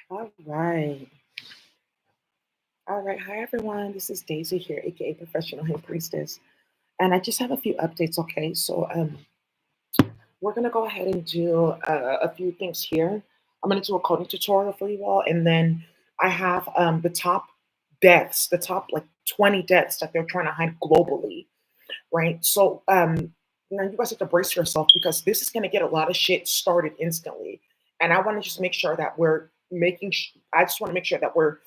All right. All right. Hi, everyone. This is Daisy here, aka Professional Hymn Priestess. And I just have a few updates, okay? So we're going to go ahead and do a few things here. I'm going to do a coding tutorial for you all. And then I have the top deaths, the top like 20 deaths that they're trying to hide globally, right? Now you guys have to brace yourself because this is going to get a lot of shit started instantly. And I want to just make sure that I just want to make sure that we're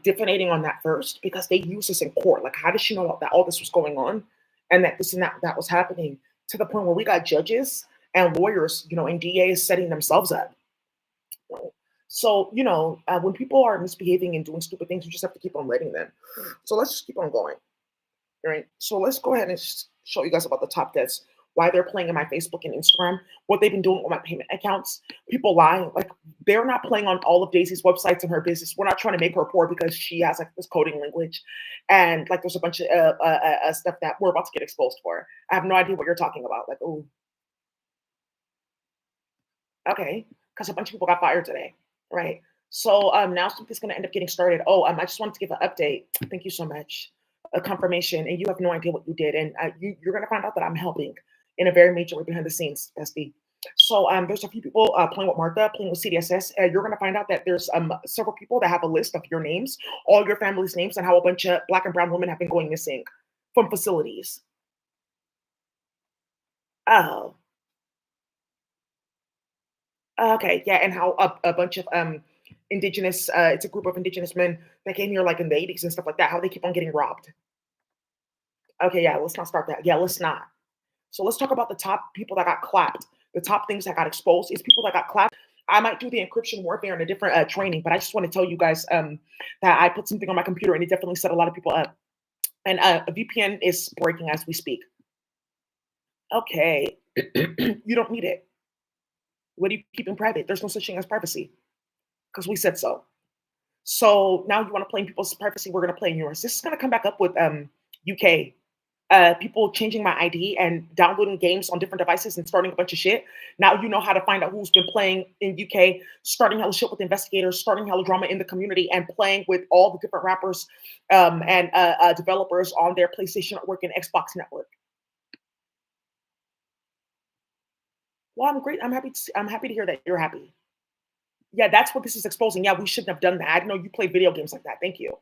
definiting on that first because they use this in court. Like, how does she know that all this was going on and that this and that was happening to the point where we got judges and lawyers, and DAs setting themselves up. So, when people are misbehaving and doing stupid things, you just have to keep on letting them. So let's just keep on going. Right. So let's go ahead and show you guys about the top deaths, why they're playing in my Facebook and Instagram, what they've been doing on my payment accounts. People lying, like they're not playing on all of Daisy's websites and her business. We're not trying to make her poor because she has like this coding language, and like there's a bunch of stuff that we're about to get exposed for. I have no idea what you're talking about. Like, oh, okay, because a bunch of people got fired today, right? So now something's going to end up getting started. I just wanted to give an update. Thank you so much. A confirmation, and you have no idea what you did, and you're going to find out that I'm helping in a very major way behind the scenes, bestie. So there's a few people playing with Martha, playing with CDSS. You're going to find out that there's several people that have a list of your names, all your family's names, and how a bunch of Black and brown women have been going missing from facilities. Oh, okay, yeah, and how a bunch of indigenous, it's a group of indigenous men that came here like in the 80s and stuff like that, how they keep on getting robbed. Okay, yeah, let's not start that. Yeah, let's not. So let's talk about the top people that got clapped. The top things that got exposed is people that got clapped. I might do the encryption warfare in a different training, but I just want to tell you guys that I put something on my computer and it definitely set a lot of people up. And a VPN is breaking as we speak. Okay, you don't need it. What do you keep in private? There's no such thing as privacy because we said so. So now you want to play in people's privacy, we're going to play in yours. This is going to come back up with UK. People changing my ID and downloading games on different devices and starting a bunch of shit. Now you know how to find out who's been playing in UK, starting hella shit with investigators, starting hella drama in the community, and playing with all the different rappers and developers on their PlayStation Network and Xbox Network. Well, I'm great. I'm happy to hear that you're happy. Yeah, that's what this is exposing. Yeah, we shouldn't have done that. I didn't know you play video games like that. Thank you.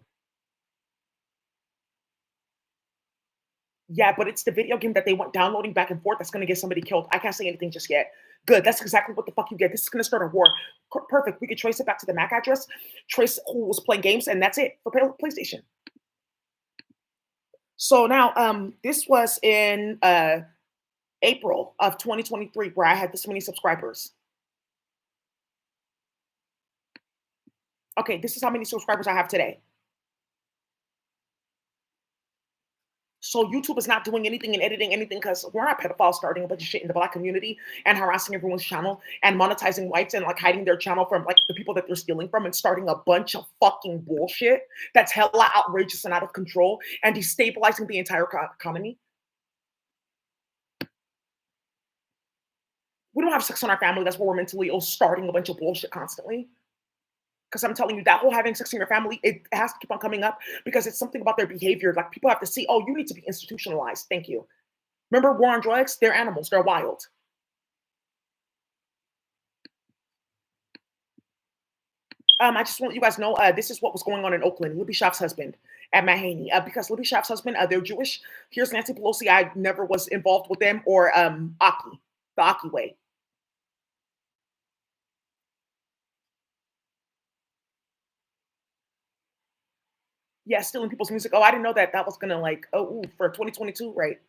Yeah, but it's the video game that they went downloading back and forth that's gonna get somebody killed. I can't say anything just yet. Good, that's exactly what the fuck you get. This is gonna start a war. Perfect. We could trace it back to the MAC address, trace who was playing games, and that's it for PlayStation. So now, this was in April of 2023 where I had this many subscribers. Okay, this is how many subscribers I have today. So YouTube is not doing anything and editing anything because we're not pedophiles starting a bunch of shit in the black community and harassing everyone's channel and monetizing whites and like hiding their channel from like the people that they're stealing from and starting a bunch of fucking bullshit that's hella outrageous and out of control and destabilizing the entire economy. We don't have sex on our family. That's why we're mentally ill, starting a bunch of bullshit constantly. Because I'm telling you, that whole having sex in your family, it has to keep on coming up because it's something about their behavior. Like people have to see, oh, you need to be institutionalized. Thank you. Remember war on drugs? They're animals. They're wild. I just want you guys to know this is what was going on in Oakland. Libby Schaaf's husband at Mahaney. Because Libby Schaaf's husband, they're Jewish. Here's Nancy Pelosi. I never was involved with them or Aki, the Aki way. Yeah, stealing people's music. Oh, I didn't know that that was gonna like for 2022, right?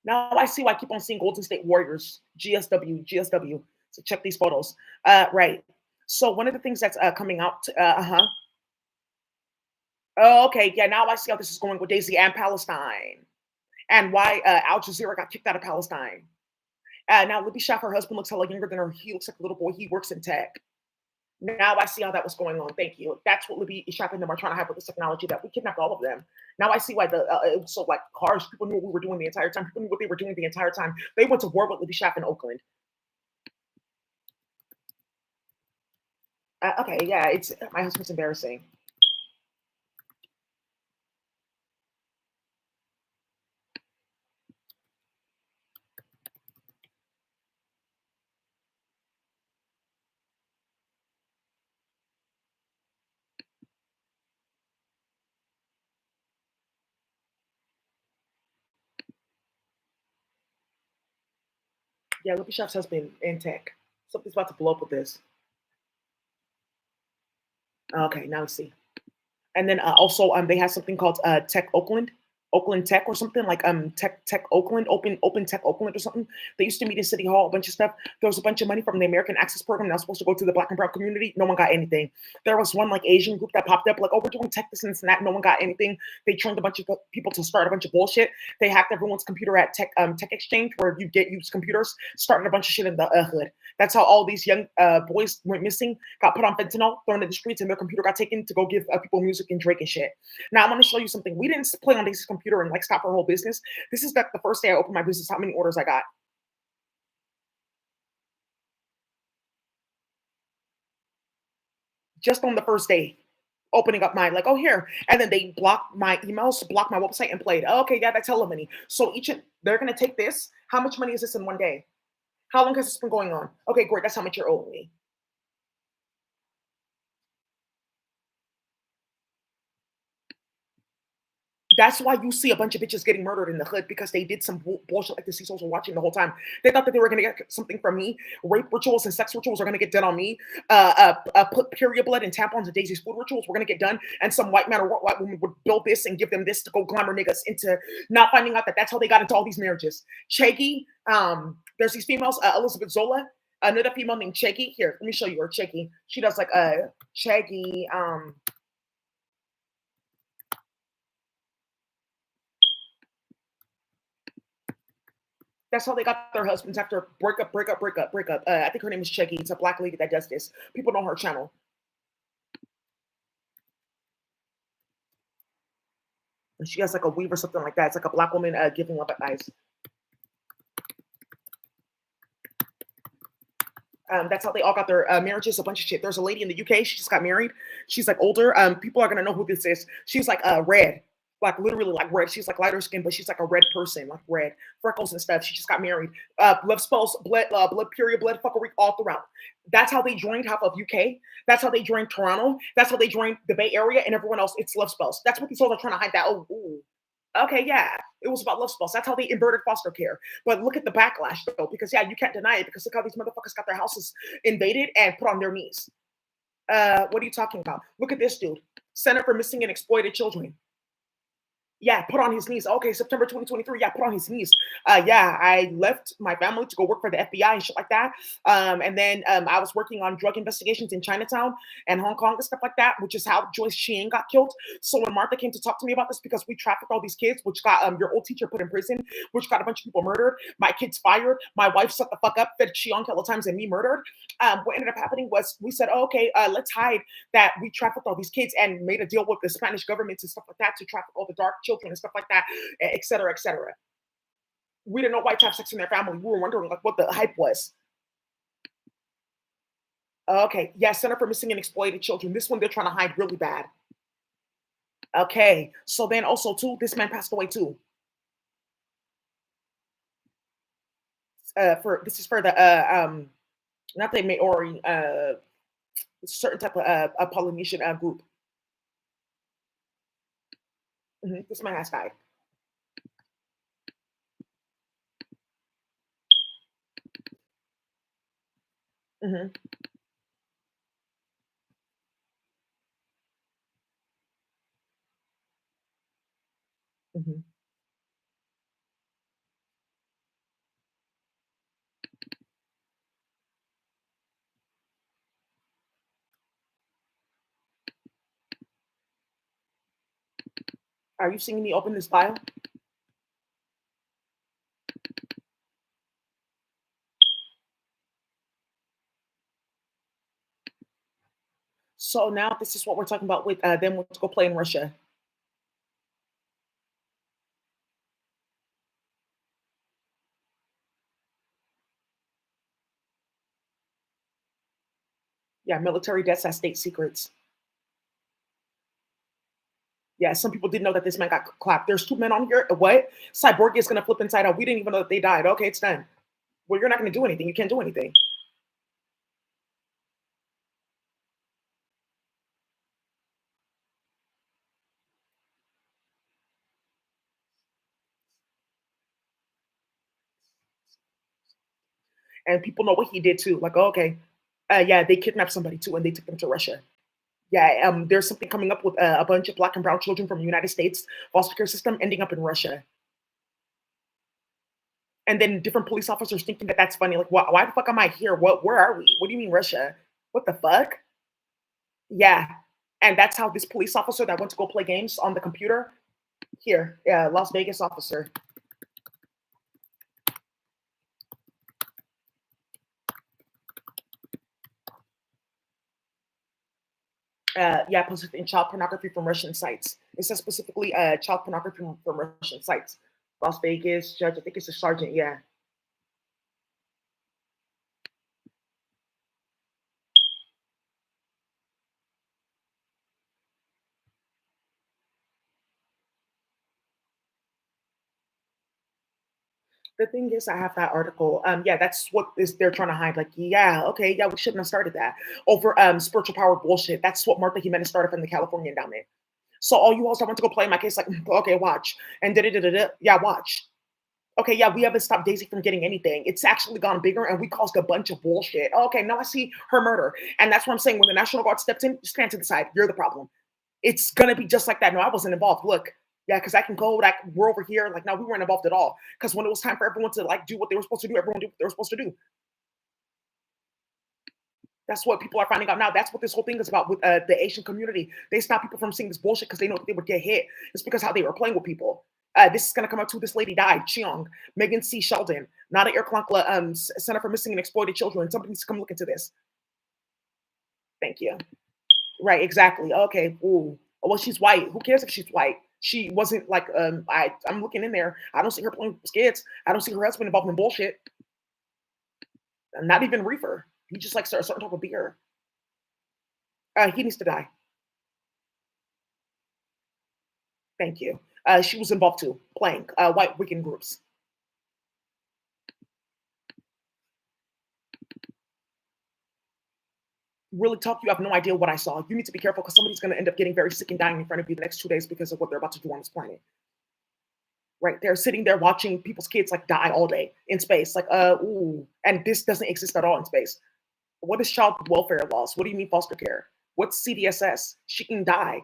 Now I see why I keep on seeing Golden State Warriors, GSW, GSW. So check these photos. Right. So one of the things that's coming out, uh-huh. Oh, okay, yeah. Now I see how this is going with Daisy and Palestine, and why Al Jazeera got kicked out of Palestine. Now Libby Schaaf, her husband looks hella younger than her. He looks like a little boy. He works in tech. Now I see how that was going on. Thank you. That's what Libby Schaaf and them are trying to have with this technology that we kidnapped all of them. Now I see why it was so like cars. People knew what we were doing the entire time. People knew what they were doing the entire time. They went to war with Libby Schaaf in Oakland. Okay, yeah, it's my husband's embarrassing. Yeah, Lippy Chef's husband in tech. Something's about to blow up with this. Okay, now we see. And then also they have something called Tech Oakland, Oakland Tech or something like Tech Oakland, Open Tech Oakland or something. They used to meet in City Hall, a bunch of stuff. There was a bunch of money from the American Access Program that was supposed to go to the Black and Brown community. No one got anything. There was one like Asian group that popped up like, oh, we're doing tech this and this and that. No one got anything. They trained a bunch of people to start a bunch of bullshit. They hacked everyone's computer at Tech Exchange where you get used computers, starting a bunch of shit in the hood. That's how all these young boys went missing, got put on fentanyl, thrown in the streets, and their computer got taken to go give people music and Drake and shit. Now, I want to show you something. We didn't play on Daisy's computer and like stop her whole business. This is like the first day I opened my business, how many orders I got. Just on the first day, opening up my, like, oh, here. And then they blocked my emails, blocked my website, and played. Oh, okay, yeah, that's hella money. So they're going to take this. How much money is this in one day? How long has this been going on? Okay, great. That's how much you're owing me. That's why you see a bunch of bitches getting murdered in the hood because they did some bullshit like the CISOs were watching the whole time. They thought that they were going to get something from me. Rape rituals and sex rituals are going to get done on me. Put period blood and tampons and Daisy's food rituals were going to get done. And some white man or white woman would build this and give them this to go glamour niggas into not finding out that that's how they got into all these marriages. Chaggy, there's these females, Elizabeth Zola, another female named Chaggy. Here, let me show you her. Chaggy. She does like a Chaggy. That's how they got their husbands after breakup. I think her name is Chucky. It's a black lady that does this. People know her channel. And she has like a weave or something like that. It's like a black woman giving love advice. That's how they all got their marriages. A bunch of shit. There's a lady in the UK. She just got married. She's like older. People are gonna know who this is. She's like red, like literally like red. She's like lighter skin, but she's like a red person, like red freckles and stuff. She just got married. Love spells, blood period, blood fuckery all throughout. That's how they joined half of UK. That's how they joined Toronto. That's how they joined the Bay Area and everyone else. It's love spells. That's what these souls are trying to hide. That ooh. Okay, yeah, it was about love spells. That's how they inverted foster care. But look at the backlash, though, because yeah, you can't deny it. Because look how these motherfuckers got their houses invaded and put on their knees. What are you talking about? Look at this dude, Center for Missing and Exploited Children. Yeah, put on his knees. Okay, September 2023. Yeah, put on his knees. Yeah, I left my family to go work for the FBI and shit like that. And then I was working on drug investigations in Chinatown and Hong Kong and stuff like that, which is how Joyce Sheehan got killed. So when Martha came to talk to me about this, because we trafficked all these kids, which got your old teacher put in prison, which got a bunch of people murdered, my kids fired, my wife shut the fuck up, fed Sheehan hella times, and me murdered. What ended up happening was we said, oh, okay, let's hide that we trafficked all these kids and made a deal with the Spanish government and stuff like that to traffic all the dark children and stuff like that, et cetera, et cetera. We didn't know whites have sex in their family. We were wondering like what the hype was. Okay, yeah, Center for Missing and Exploited Children. This one they're trying to hide really bad. Okay, so then also too, this man passed away too. For this is for the not the Maori certain type of a Polynesian group. This man has died. hmm hmm Are you seeing me open this file? So now this is what we're talking about with them to go play in Russia. Yeah, military deaths as state secrets. Yeah, some people didn't know that this man got clapped. There's two men on here. What? Cyborg is gonna flip inside out. We didn't even know that they died. Okay, it's done. Well, you're not gonna do anything. You can't do anything. And people know what he did too. Like, oh, okay, yeah, they kidnapped somebody too, and they took them to Russia. Yeah, there's something coming up with a bunch of black and brown children from the United States foster care system ending up in Russia. And then different police officers thinking that that's funny. Like, why the fuck am I here? What? Where are we? What do you mean Russia? What the fuck? Yeah, and that's how this police officer that went to go play games on the computer here, yeah, Las Vegas officer. Yeah, posted in child pornography from Russian sites. It says specifically child pornography from Russian sites. Las Vegas judge, I think it's a sergeant. Yeah. The thing is, I have that article. Yeah, that's what is they're trying to hide. Like, yeah, okay, yeah, we shouldn't have started that over spiritual power bullshit. That's what Martha Jimenez started from the California endowment. So all you all that want to go play my case, like, okay, watch, and da da da da. Yeah, watch. Okay, yeah, we haven't stopped Daisy from getting anything. It's actually gone bigger, and we caused a bunch of bullshit. Okay, now I see her murder, and that's what I'm saying. When the National Guard steps in, stand to the side. You're the problem. It's gonna be just like that. No, I wasn't involved. Look, yeah, because I can go. Like we're over here. Like no, we weren't involved at all. Because when it was time for everyone to like do what they were supposed to do, everyone did what they were supposed to do. That's what people are finding out now. That's what this whole thing is about with the Asian community. They stop people from seeing this bullshit because they know that they would get hit. It's because how they were playing with people. This is going to come out too. This lady died, Cheong, Megan C. Sheldon, not an Irklankla, Center for Missing and Exploited Children. Somebody needs to come look into this. Thank you. Right, exactly. Okay. Ooh. Oh, well, she's white. Who cares if she's white? She wasn't like I'm looking in there. I don't see her playing with kids. I don't see her husband involved in bullshit. Not even reefer. He just likes a certain type of beer. He needs to die. Thank you. She was involved too, playing white weekend groups. Really tough. You have no idea what I saw. You need to be careful because somebody's going to end up getting very sick and dying in front of you the next 2 days because of what they're about to do on this planet. Right? They're sitting there watching people's kids like die all day in space. Like, ooh. And this doesn't exist at all in space. What is child welfare laws? What do you mean foster care? What's CDSS? She can die.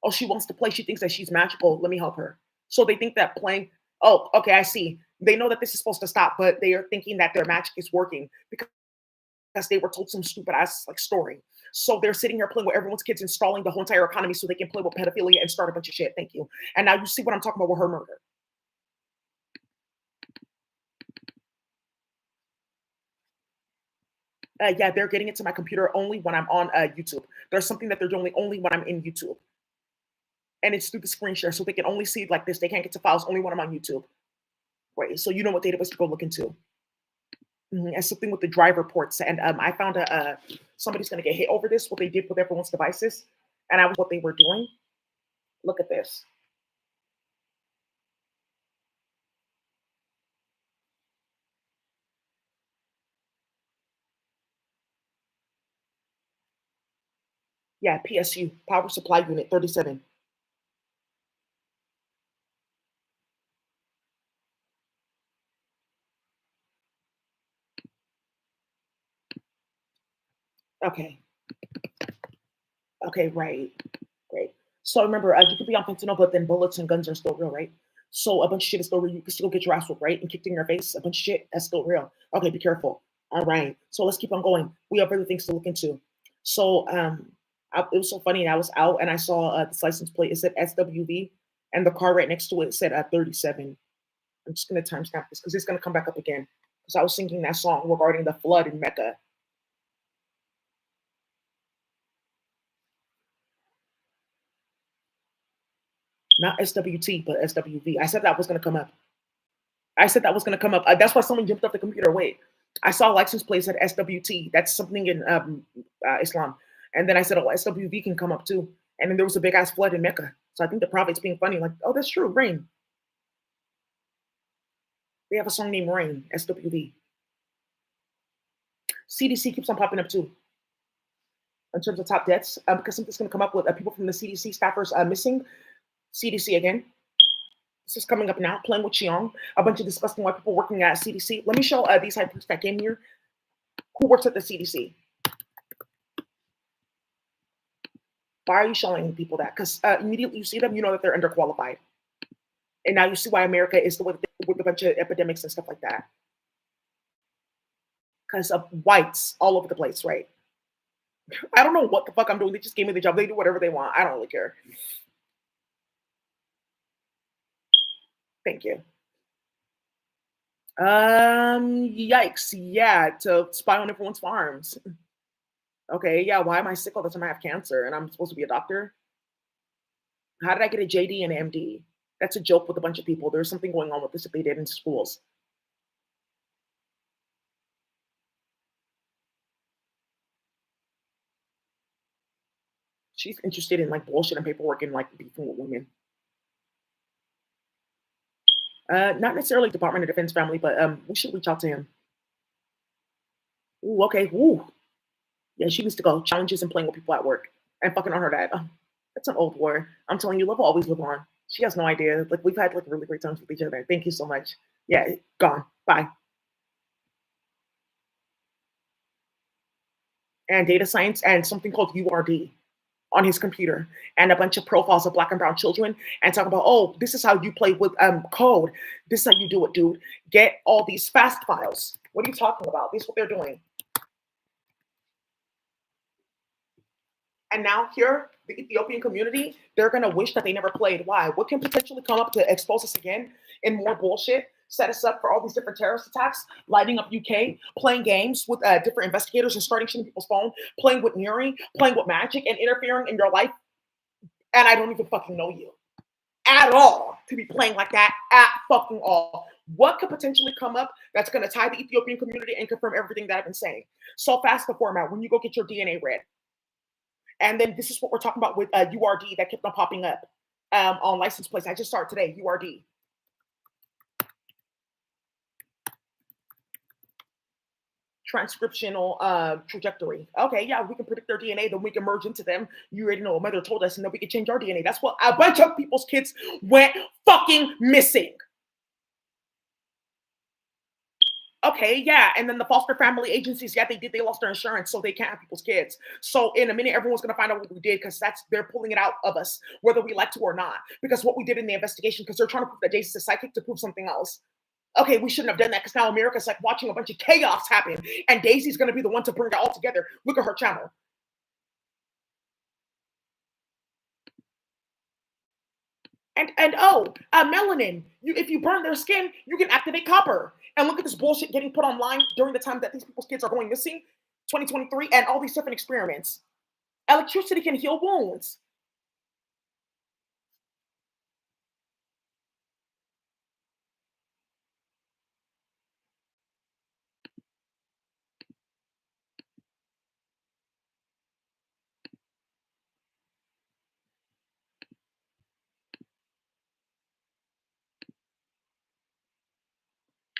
Oh, she wants to play. She thinks that she's magical. Let me help her. So they think that playing, oh, okay, I see. They know that this is supposed to stop, but they are thinking that their magic is working because they were told some stupid ass like story. So they're sitting here playing with everyone's kids, installing the whole entire economy so they can play with pedophilia and start a bunch of shit. Thank you. And now you see what I'm talking about with her murder. Yeah, they're getting into my computer only when I'm on YouTube. There's something that they're doing only when I'm in YouTube, and it's through the screen share, so they can only see like this. They can't get to files only when I'm on YouTube. Right. So you know what database to go look into. And something with the drive reports. And I found somebody's going to get hit over this. What they did with everyone's devices, and I was what they were doing. Look at this. Yeah, PSU, Power Supply Unit 37. Okay. Okay. Right. Great. So remember, you can be on fentanyl, but then bullets and guns are still real, right? So a bunch of shit is still real. You can still get your ass whooped, right? And kicked in your face. A bunch of shit that's still real. Okay, be careful. All right. So let's keep on going. We have other things to look into. So it was so funny. I was out and I saw this license plate. It said SWV, and the car right next to it said 37. I'm just gonna timestamp this because it's gonna come back up again. Because I was singing that song regarding the flood in Mecca. Not SWT, but SWV. I said that was gonna come up. I said that was going to come up. That's why someone jumped off the computer. Wait, I saw license plates at SWT. That's something in Islam. And then I said, oh, SWV can come up too. And then there was a big ass flood in Mecca. So I think the prophet's being funny, like, oh, that's true, rain. They have a song named Rain, SWV. CDC keeps on popping up too in terms of top deaths because something's going to come up with people from the CDC staffers missing. CDC again. This is coming up now, playing with Xiong. A bunch of disgusting white people working at CDC. Let me show these high priests that came here who works at the CDC. Why are you showing people that? Because immediately you see them, you know that they're underqualified. And now you see why America is the way with a bunch of epidemics and stuff like that. Because of whites all over the place, right? I don't know what the fuck I'm doing. They just gave me the job. They do whatever they want. I don't really care. Thank you. Yikes. Yeah, to spy on everyone's farms. Okay, yeah, why am I sick all the time? I have cancer and I'm supposed to be a doctor? How did I get a JD and an MD? That's a joke with a bunch of people. There's something going on with this that they did in schools. She's interested in like bullshit and paperwork and like beefing with women. Not necessarily Department of Defense family, but we should reach out to him. Ooh, okay. Ooh. Yeah, she needs to go. Challenges and playing with people at work and fucking on her dad. That's an old war. I'm telling you, love will always live on. She has no idea. Like we've had like really great times with each other. Thank you so much. Yeah, gone. Bye. And data science and something called URD on his computer and a bunch of profiles of black and brown children and talk about, oh, this is how you play with code. This is how you do it, dude. Get all these fast files. What are you talking about? This is what they're doing. And now here, the Ethiopian community, they're gonna wish that they never played. Why? What can potentially come up to expose us again in more bullshit? Set us up for all these different terrorist attacks, lighting up UK, playing games with different investigators and starting shit in people's phone, playing with Nuri, playing with magic and interfering in your life. And I don't even fucking know you at all to be playing like that at fucking all. What could potentially come up that's going to tie the Ethiopian community and confirm everything that I've been saying? So fast the format when you go get your DNA read. And then this is what we're talking about with URD that kept on popping up on license plates. I just started today, URD. Transcriptional trajectory. Okay, yeah, we can predict their DNA, then we can merge into them. You already know what mother told us, and then we can change our DNA. That's what a bunch of people's kids went fucking missing. Okay, yeah, and then the foster family agencies, yeah, they lost their insurance, so they can't have people's kids. So in a minute, everyone's gonna find out what we did because they're pulling it out of us, whether we like to or not. Because what we did in the investigation, because they're trying to prove that Jason's a psychic to prove something else. Okay, we shouldn't have done that because now America's like watching a bunch of chaos happen, and Daisy's gonna be the one to bring it all together. Look at her channel. And oh, melanin. If you burn their skin, you can activate copper. And look at this bullshit getting put online during the time that these people's kids are going missing, 2023, and all these different experiments. Electricity can heal wounds.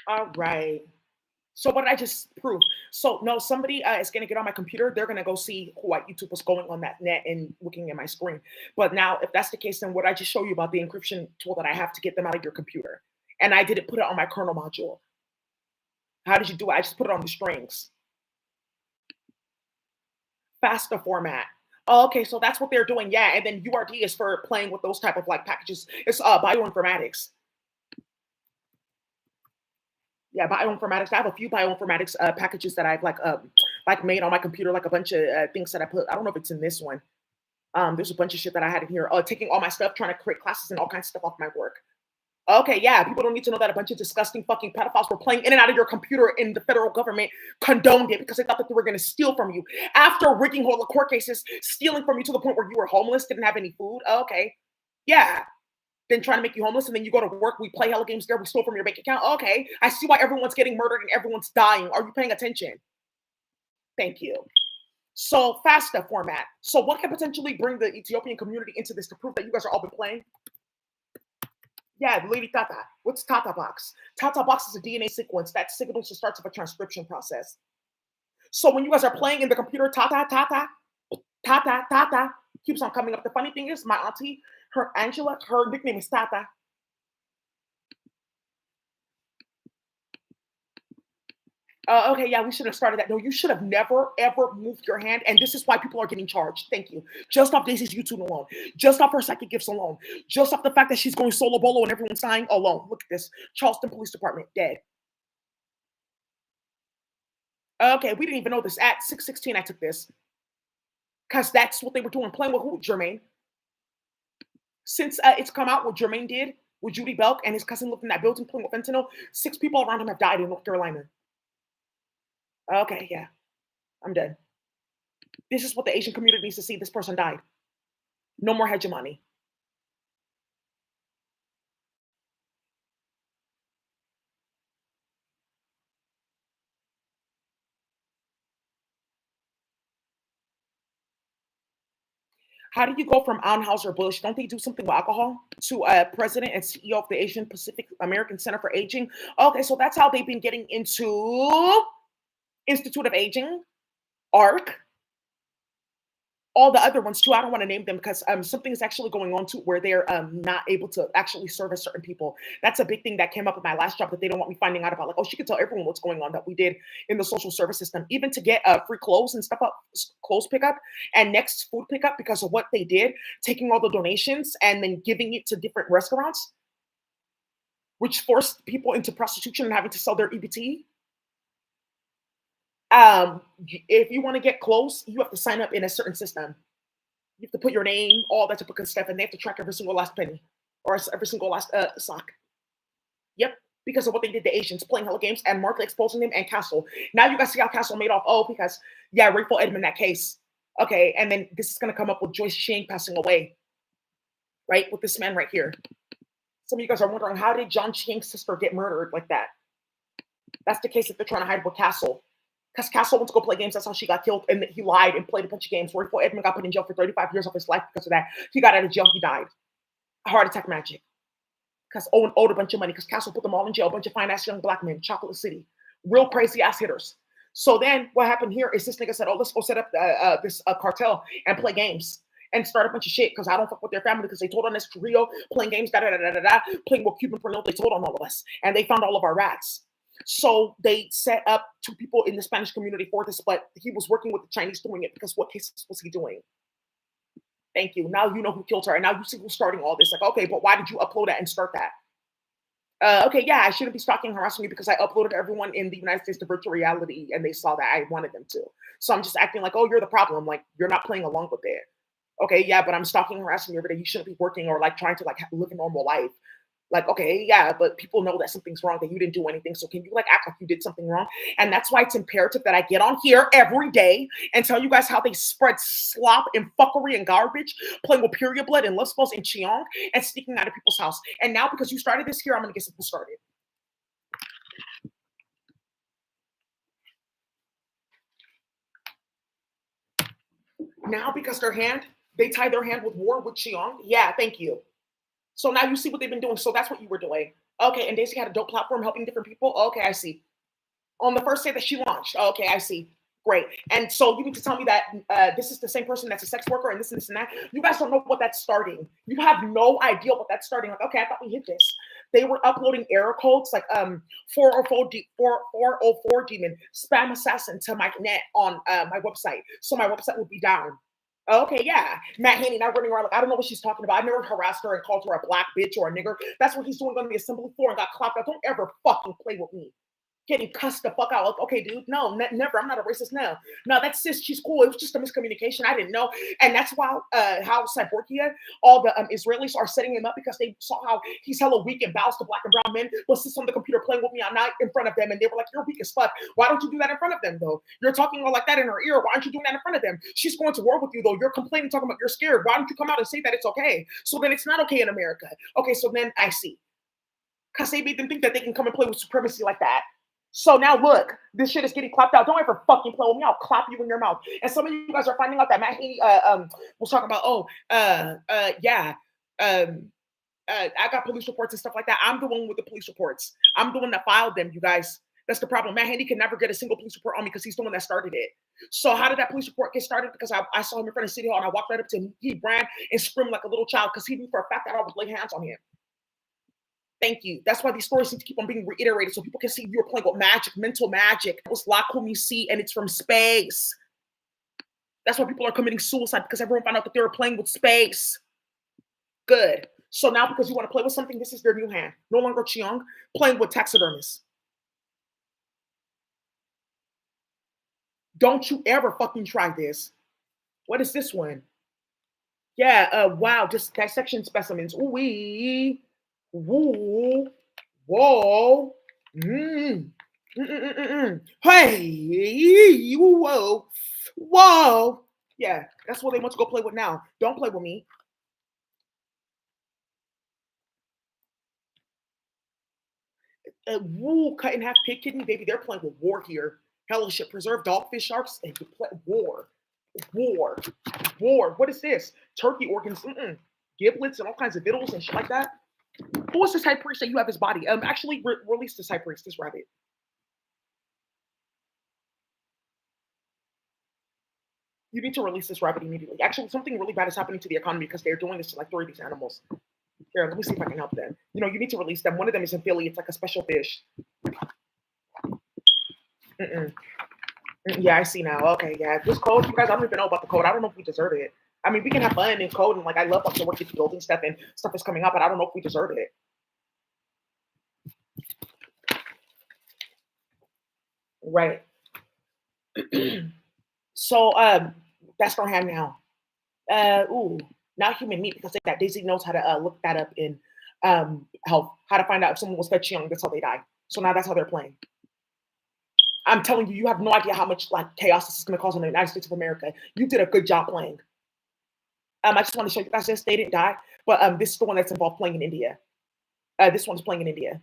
All right. So what did I just prove? So no, somebody is gonna get on my computer. They're gonna go see what YouTube was going on that net and looking at my screen. But now, if that's the case, then what I just show you about the encryption tool that I have to get them out of your computer, and I didn't put it on my kernel module. How did you do it? I just put it on the strings. FASTA format. Oh, okay, so that's what they're doing. Yeah, and then URD is for playing with those type of like packages. It's bioinformatics. Yeah, bioinformatics. I have a few bioinformatics packages that I've like made on my computer, like a bunch of things that I put. I don't know if it's in this one. There's a bunch of shit that I had in here. Taking all my stuff, trying to create classes and all kinds of stuff off my work. Okay, yeah, people don't need to know that a bunch of disgusting fucking pedophiles were playing in and out of your computer and the federal government condoned it because they thought that they were going to steal from you. After rigging all the court cases, stealing from you to the point where you were homeless, didn't have any food. Okay, yeah. Then trying to make you homeless and then you go to work, we play hella games there, we stole from your bank account. Okay, I see why everyone's getting murdered and everyone's dying. Are you paying attention? Thank you. So FASTA format. So what can potentially bring the Ethiopian community into this to prove that you guys are all been playing? Yeah, Lady Tata. What's Tata box? Tata box is a DNA sequence that signals the start of a transcription process. So when you guys are playing in the computer, Tata, Tata, Tata, Tata, keeps on coming up. The funny thing is, my auntie, her Angela, her nickname is Tata. Okay, yeah, we should have started that. No, you should have never ever moved your hand, and this is why people are getting charged. Thank you. Just off Daisy's YouTube alone, just off her psychic gifts alone, just off the fact that she's going solo bolo and everyone's dying alone. Look at this, Charleston Police Department dead. Okay, we didn't even know this at 6:16. I took this because that's what they were doing, playing with who? Jermaine. Since it's come out what Jermaine did with Judy Belk and his cousin lived in that building playing with fentanyl, 6 people around him have died in North Carolina. Okay, yeah, I'm done. This is what the Asian community needs to see. This person died. No more hegemony. How do you go from Anheuser-Busch, don't they do something with alcohol, to president and CEO of the Asian Pacific American Center for Aging? Okay, so that's how they've been getting into Institute of Aging, ARC, all the other ones too. I don't want to name them because something is actually going on too where they're not able to actually service certain people. That's a big thing that came up in my last job that they don't want me finding out about. Like, oh, she could tell everyone what's going on that we did in the social service system, even to get free clothes and stuff up, clothes pickup and next food pickup because of what they did, taking all the donations and then giving it to different restaurants, which forced people into prostitution and having to sell their EBT. If you want to get close, you have to sign up in a certain system. You have to put your name, all that type of good stuff, and they have to track every single last penny or every single last sock. Yep, because of what they did to Asians, playing hella games and Markley exposing them and Castle. Now you guys see how Castle made off. Oh, because yeah, Rachel Edmond that case. Okay, and then this is gonna come up with Joyce Shane passing away, right? With this man right here. Some of you guys are wondering how did John Chang's sister get murdered like that? That's the case that they're trying to hide with Castle. Because Castle went to go play games. That's how she got killed. And he lied and played a bunch of games. Roy Edmond got put in jail for 35 years of his life because of that. He got out of jail. He died. Heart attack magic. Because Owen owed a bunch of money. Because Castle put them all in jail. A bunch of fine ass young black men. Chocolate City. Real crazy ass hitters. So then what happened here is this nigga said, oh, let's go set up this cartel and play games. And start a bunch of shit because I don't fuck with their family because they told on this trio playing games, playing with Cuban porno. They told on all of us. And they found all of our rats. So they set up 2 people in the Spanish community for this, but he was working with the Chinese doing it because what cases was he doing? Thank you. Now you know who killed her, and now you see who's starting all this. Like, okay, but why did you upload that and start that? Okay, yeah, I shouldn't be stalking and harassing you because I uploaded everyone in the United States to virtual reality, and they saw that I wanted them to. So I'm just acting like, oh, you're the problem. Like you're not playing along with it. Okay, yeah, but I'm stalking and harassing you every day. You shouldn't be working or like trying to like live a normal life. Like, okay, yeah, but people know that something's wrong, that you didn't do anything. So can you like act like you did something wrong? And that's why it's imperative that I get on here every day and tell you guys how they spread slop and fuckery and garbage, playing with period blood and love spells in Cheong and sneaking out of people's house. And now because you started this here, I'm gonna get something started. Now because they tie their hand with war with Cheong. Yeah, thank you. So now you see what they've been doing. So that's what you were doing. Okay, and Daisy had a dope platform helping different people. Okay, I see. On the first day that she launched. Okay, I see. Great. And so you need to tell me that this is the same person that's a sex worker and this and that. You guys don't know what that's starting. You have no idea what that's starting. Like, okay, I thought we hit this. They were uploading error codes like 404 demon spam assassin to my net on my website. So my website would be down. Okay, yeah. Matt Haney now running around like I don't know what she's talking about. I never harassed her and called her a black bitch or a nigger. That's what he's doing on the assembly floor and got clapped out. Don't ever fucking play with me. Getting cussed the fuck out. Like, okay, dude, no, never. I'm not a racist now. No, that's sis. She's cool. It was just a miscommunication. I didn't know. And that's why how Cyborgia, all the Israelis are setting him up because they saw how he's hella weak and bows to black and brown men, but sits on the computer playing with me all night in front of them. And they were like, you're weak as fuck. Why don't you do that in front of them, though? You're talking all like that in her ear. Why aren't you doing that in front of them? She's going to war with you, though. You're complaining, talking about you're scared. Why don't you come out and say that it's okay? So then it's not okay in America. Okay, so then I see. Because they made them think that they can come and play with supremacy like that. So now look, this shit is getting clapped out. Don't ever fucking play with me. I'll clap you in your mouth. And some of you guys are finding out that Matt Haney was talking about, yeah, I got police reports and stuff like that. I'm the one with the police reports. I'm the one that filed them, you guys. That's the problem. Matt Haney can never get a single police report on me because he's the one that started it. So how did that police report get started? Because I saw him in front of City Hall and I walked right up to him. He ran and screamed like a little child because he knew for a fact that I would lay hands on him. Thank you. That's why these stories need to keep on being reiterated so people can see you're playing with magic, mental magic. It was La see, and it's from space. That's why people are committing suicide because everyone found out that they were playing with space. Good. So now because you want to play with something, this is their new hand. No longer Chiong, playing with taxidermists. Don't you ever fucking try this. What is this one? Yeah, wow, just dissection specimens. Ooh-wee. Woo. Whoa. Mm. Mm-mm-mm-mm. Hey, whoa, whoa. Yeah, that's what they want to go play with now. Don't play with me. Woo, cut in half pig kidney, baby. They're playing with war here. Hell shit, preserve dogfish sharks and play war. War. War. What is this? Turkey organs, giblets and all kinds of vittles and shit like that. Who is this high priest that you have his body? Actually, release this high priest, this rabbit. You need to release this rabbit immediately. Actually, something really bad is happening to the economy because they're doing this to like 3 of these animals. Here, let me see if I can help them. You need to release them. One of them is in Philly. It's like a special fish. Mm-mm. Yeah, I see now. Okay, yeah. This code, you guys, I don't even know about the code. I don't know if we deserve it. I mean, we can have fun in code, and like I love the work you're building stuff, and stuff is coming up, but I don't know if we deserve it. Right. So that's our hand now. Not human meat because that Daisy knows how to look that up in health, how to find out if someone was fed young. That's how they die. So now that's how they're playing. I'm telling you, you have no idea how much like chaos this is going to cause in the United States of America. You did a good job playing. I just want to show you guys this. They didn't die, but this is the one that's involved playing in India. This one's playing in India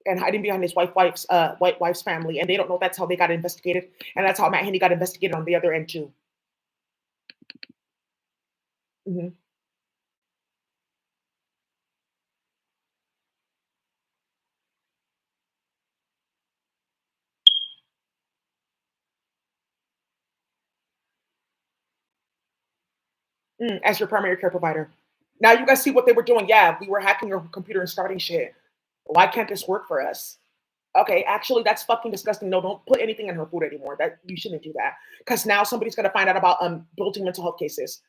and hiding behind his white wife's family, and they don't know that's how they got investigated, and that's how Matt Haney got investigated on the other end too. Hmm. As your primary care provider. Now you guys see what they were doing. Yeah, we were hacking your computer and starting shit. Why can't this work for us? Okay, actually, that's fucking disgusting. No, don't put anything in her food anymore. That you shouldn't do that because now somebody's gonna find out about building mental health cases.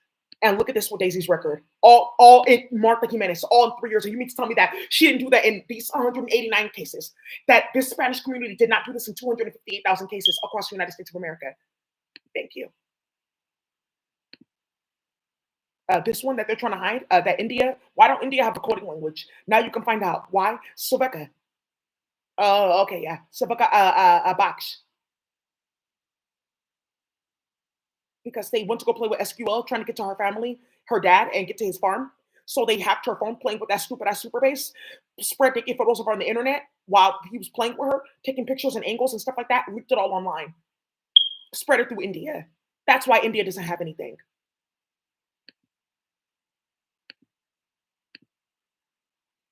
And look at this with Daisy's record. All it Martha Jimenez, all in 3 years. So you mean to tell me that she didn't do that in these 189 cases? That this Spanish community did not do this in 258,000 cases across the United States of America. Thank you. This one that they're trying to hide, that India. Why don't India have a coding language? Now you can find out why. Sobeka. Oh, okay, yeah. Sobeka Baksh. Because they went to go play with SQL, trying to get to her family, her dad, and get to his farm. So they hacked her phone playing with that stupid ass super base, spread naked photos of her on the internet while he was playing with her, taking pictures and angles and stuff like that, leaked it all online, spread it through India. That's why India doesn't have anything.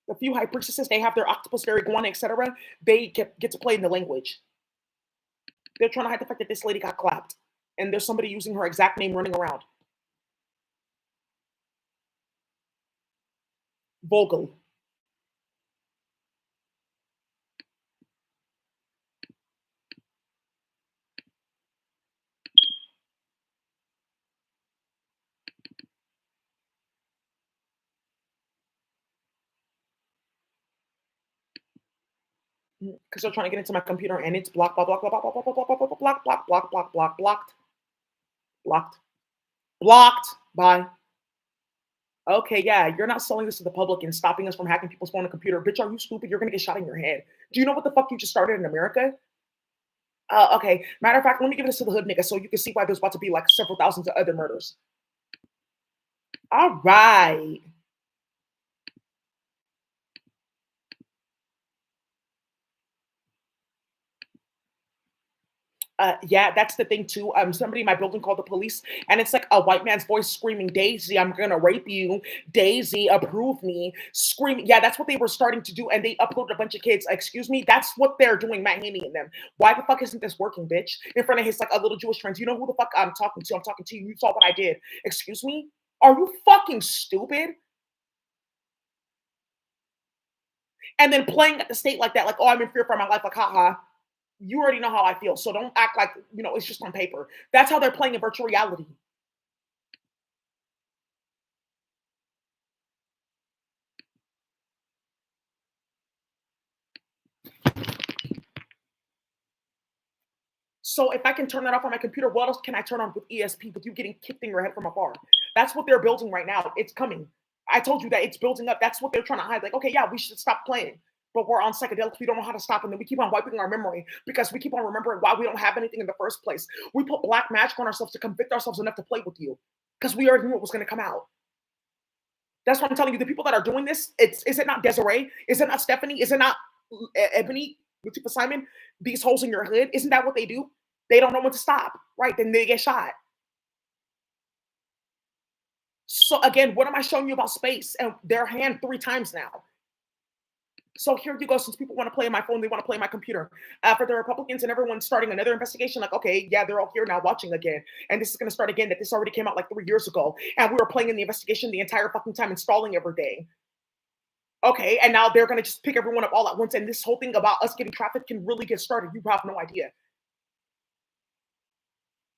The few high priestesses, they have their octopus, fairy, guana, etc. They get to play in the language. They're trying to hide the fact that this lady got clapped, and there's somebody using her exact name running around. Vogel. Because they're trying to get into my computer and it's blocked, block, block, block, block, block, block, block, block, block, block, block, block, block, blocked, blocked, blocked by. Okay, yeah, you're not selling this to the public and stopping us from hacking people's phone and computer. Bitch, are you stupid? You're gonna get shot in your head. Do you know what the fuck you just started in America? Okay. Matter of fact, let me give this to the hood nigga so you can see why there's about to be like several thousands of other murders. All right. Yeah, that's the thing too. Somebody in my building called the police, and it's like a white man's voice screaming, "Daisy, I'm gonna rape you. Daisy, approve me." Screaming. Yeah, that's what they were starting to do, and they uploaded a bunch of kids. Excuse me, that's what they're doing, Matt Haney and them. Why the fuck isn't this working, bitch? In front of his like a little Jewish friends. You know who the fuck I'm talking to? I'm talking to you. You saw what I did. Excuse me. Are you fucking stupid? And then playing at the state like that, like, oh, I'm in fear for my life, like, haha. You already know how I feel, so don't act like it's just on paper. That's how they're playing in virtual reality. So if I can turn that off on my computer, what else can I turn on with ESP with you getting kicked in your head from afar? That's what they're building right now. It's coming. I told you that it's building up. That's what they're trying to hide. Like, okay, yeah, we should stop playing. But we're on psychedelics. We don't know how to stop. And then we keep on wiping our memory because we keep on remembering why we don't have anything in the first place. We put black magic on ourselves to convict ourselves enough to play with you because we already knew it was going to come out. That's what I'm telling you. The people that are doing this, is it not Desiree? Is it not Stephanie? Is it not Ebony? Latifah Simon? These holes in your hood? Isn't that what they do? They don't know when to stop, right? Then they get shot. So again, what am I showing you about space and their hand 3 times now? So here you go. Since people want to play on my phone, they want to play on my computer. For the Republicans and everyone starting another investigation, like, okay, yeah, they're all here now watching again. And this is going to start again. That this already came out like 3 years ago. And we were playing in the investigation the entire fucking time, installing every day. Okay, and now they're going to just pick everyone up all at once. And this whole thing about us getting trafficked can really get started. You have no idea.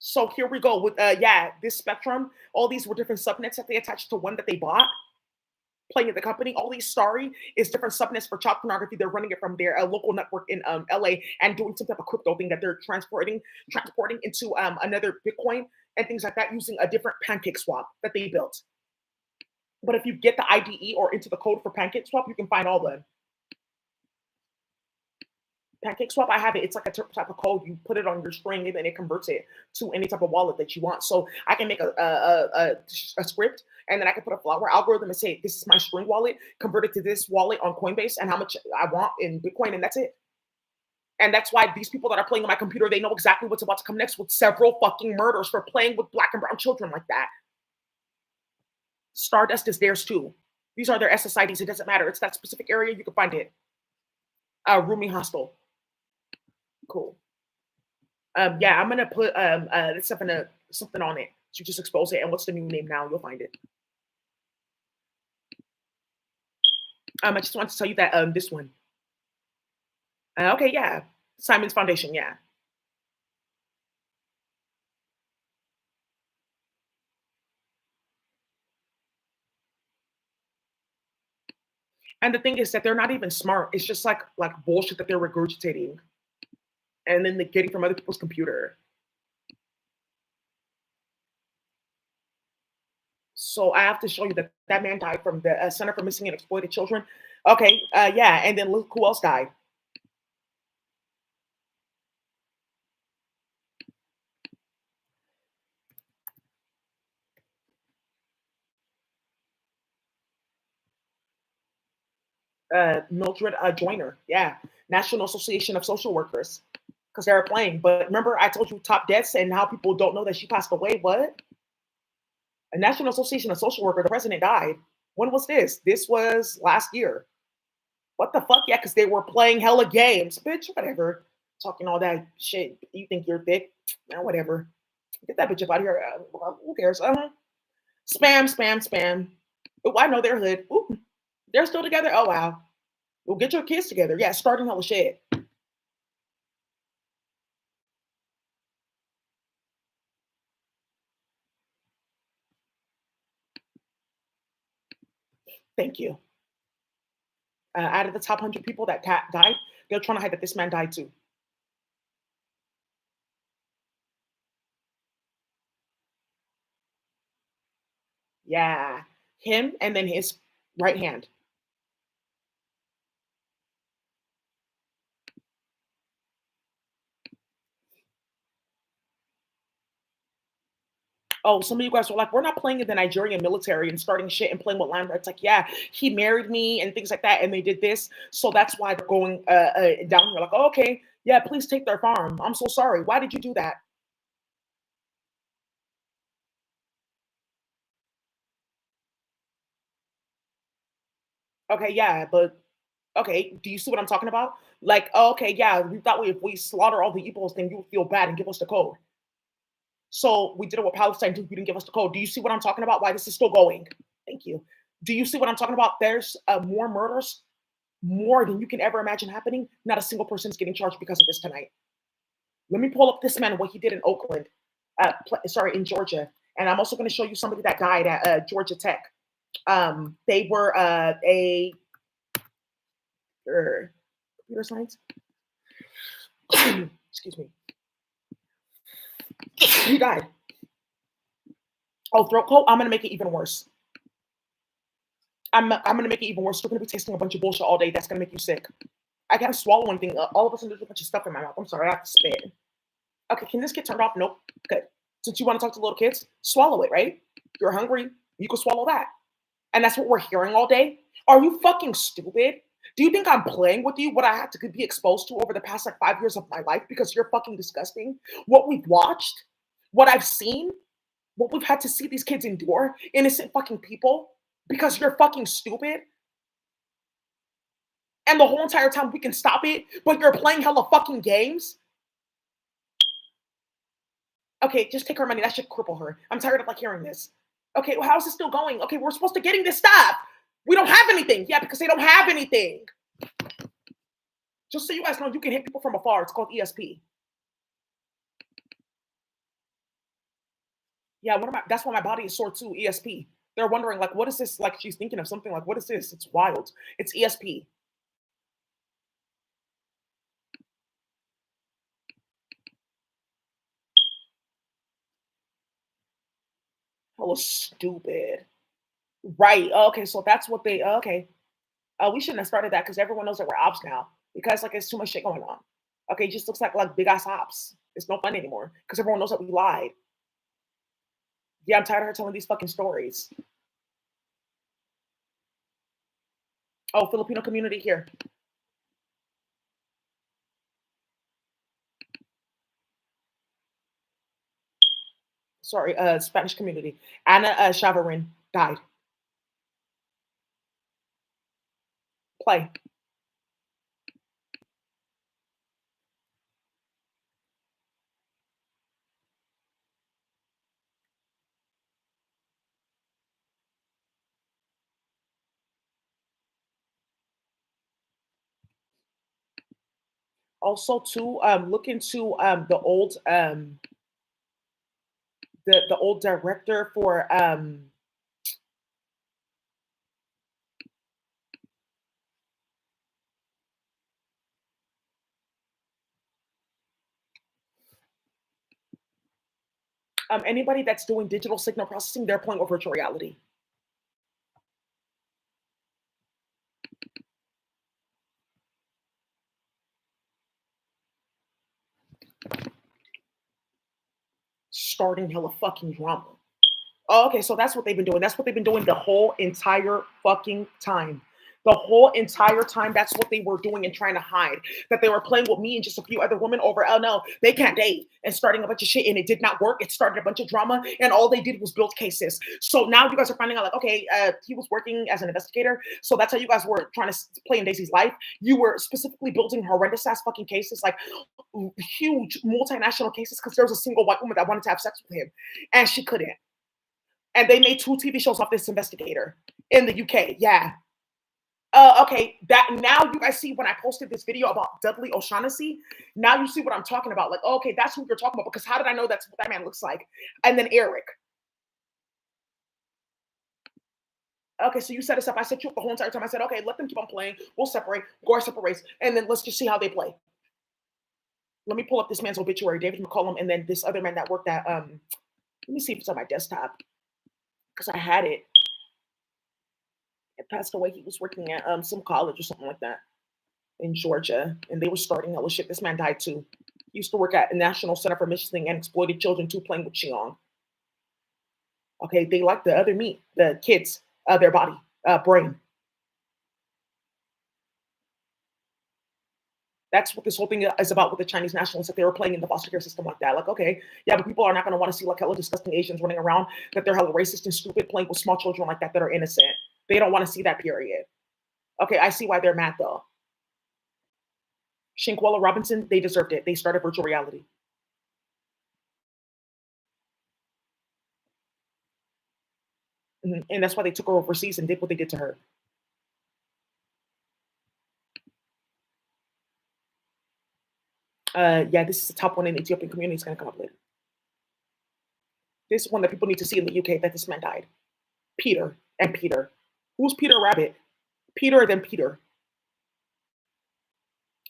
So here we go with yeah, this spectrum. All these were different subnets that they attached to one that they bought, playing at the company. All these Starry is different subnets for child pornography. They're running it from their local network in LA and doing some type of crypto thing that they're transporting into another Bitcoin and things like that using a different pancake swap that they built. But if you get the IDE or into the code for pancake swap, you can find all of them. Pancake Swap, I have it. It's like a type of code. You put it on your string, and then it converts it to any type of wallet that you want. So I can make a script, and then I can put a flower algorithm and say, "This is my string wallet. Convert it to this wallet on Coinbase, and how much I want in Bitcoin, and that's it." And that's why these people that are playing on my computer, they know exactly what's about to come next with several fucking murders for playing with black and brown children like that. Stardust is theirs too. These are their SSIDs. It doesn't matter. It's that specific area. You can find it. Rumi Hostel. Cool. Yeah, I'm gonna put this stuff in something on it to just expose it. And what's the new name now? You'll find it. I just want to tell you that this one. Okay, yeah, Simon's Foundation. Yeah, and the thing is that they're not even smart. It's just like bullshit that they're regurgitating, and then they're getting from other people's computer. So I have to show you that that man died from the Center for Missing and Exploited Children. Okay, yeah, and then look who else died. Mildred Joyner. Yeah, National Association of Social Workers, because they were playing. But remember, I told you top deaths and how people don't know that she passed away. What? A National Association of Social Workers. The president died. When was this? This was last year. What the fuck? Yeah, because they were playing hella games, bitch. Whatever. Talking all that shit. You think you're thick? Nah, whatever. Get that bitch up out of here. Who cares? Spam, spam, spam. Oh, I know they're hood. Ooh, they're still together. Oh wow. Well, get your kids together. Yeah, starting hella shit. Thank you. Out of the top 100 people that died, they're trying to hide that this man died too. Yeah, him and then his right hand. Oh, some of you guys were like, we're not playing in the Nigerian military and starting shit and playing with land rights. Like, yeah, he married me and things like that, and they did this, so that's why they're going down here. Like, oh, okay, Yeah, please take their farm. I'm so sorry. Why did you do that? Okay, yeah, but okay, do you see what I'm talking about? Like, oh, okay, yeah, we thought if we slaughter all the Igbos, then you would feel bad and give us the code. So we did it with Palestine too. You didn't give us the code. Do you see what I'm talking about? Why this is still going? Thank you. Do you see what I'm talking about? There's more murders, more than you can ever imagine happening. Not a single person is getting charged because of this tonight. Let me pull up this man, what he did in Oakland, sorry, in Georgia. And I'm also going to show you somebody that died at Georgia Tech. They were a computer science. Excuse me. He died. Oh, throat coat. I'm going to make it even worse. I'm going to make it even worse. You're going to be tasting a bunch of bullshit all day. That's going to make you sick. I can't swallow anything. All of a sudden, there's a bunch of stuff in my mouth. I'm sorry. I have to spit. Okay, can this get turned off? Nope. Good. Since you want to talk to little kids, swallow it, right? You're hungry. You can swallow that. And that's what we're hearing all day. Are you fucking stupid? Do you think I'm playing with you? What I had to be exposed to over the past like 5 years of my life because you're fucking disgusting? What we've watched, what I've seen, what we've had to see these kids endure, innocent fucking people, because you're fucking stupid. And the whole entire time we can stop it, but you're playing hella fucking games. Okay, just take her money. That should cripple her. I'm tired of like hearing this. Okay, well, how's this still going? Okay, we're supposed to getting this stuff. We don't have anything. Yeah, because they don't have anything. Just so you guys know, you can hit people from afar. It's called ESP. Yeah, that's why my body is sore too, ESP. They're wondering, like, what is this? Like, she's thinking of something like, what is this? It's wild. It's ESP. Hella stupid. Right. Okay, so that's what they okay. We shouldn't have started that because everyone knows that we're ops now. Because like it's too much shit going on. Okay, it just looks like big ass ops. It's no fun anymore because everyone knows that we lied. Yeah, I'm tired of her telling these fucking stories. Oh, Filipino community here. Sorry, Spanish community. Anna Chavarin died. Play. Also, too, look into the old director for anybody that's doing digital signal processing. They're playing with virtual reality. Starting hella fucking drama. Oh, okay, so that's what they've been doing. That's what they've been doing the whole entire fucking time. The whole entire time, that's what they were doing and trying to hide. That they were playing with me and just a few other women over, oh no, they can't date, and starting a bunch of shit, and it did not work. It started a bunch of drama, and all they did was build cases. So now you guys are finding out, like, okay, he was working as an investigator, so that's how you guys were trying to play in Daisy's life. You were specifically building horrendous ass fucking cases, like huge multinational cases, because there was a single white woman that wanted to have sex with him, and she couldn't. And they made 2 TV shows off this investigator in the UK. Yeah. Okay. That now you guys see when I posted this video about Dudley O'Shaughnessy. Now you see what I'm talking about. Like, okay, that's who you're talking about. Because how did I know that's what that man looks like? And then Eric. Okay, so you set us up. I set you up the whole entire time. I said, okay, let them keep on playing. We'll separate, go our separate ways, and then let's just see how they play. Let me pull up this man's obituary, David McCollum, and then this other man that worked at let me see if it's on my desktop. Because I had it. It passed away. He was working at some college or something like that in Georgia, and they were starting hella shit. This man died too. He used to work at the National Center for Missing and Exploited Children too, playing with Xiong. Okay, they like the other meat, the kids, their body, brain. That's what this whole thing is about with the Chinese nationalists, that they were playing in the foster care system like that. Like, okay, yeah, but people are not going to want to see like hella disgusting Asians running around, that they're hella racist and stupid, playing with small children like that are innocent. They don't want to see that, period. Okay, I see why they're mad though. Shinkwella Robinson, they deserved it. They started virtual reality. And that's why they took her overseas and did what they did to her. Yeah, this is the top one in the Ethiopian community. It's going to come up later. This is one that people need to see in the UK, that this man died. Peter and Peter. Who's Peter Rabbit? Peter, then Peter.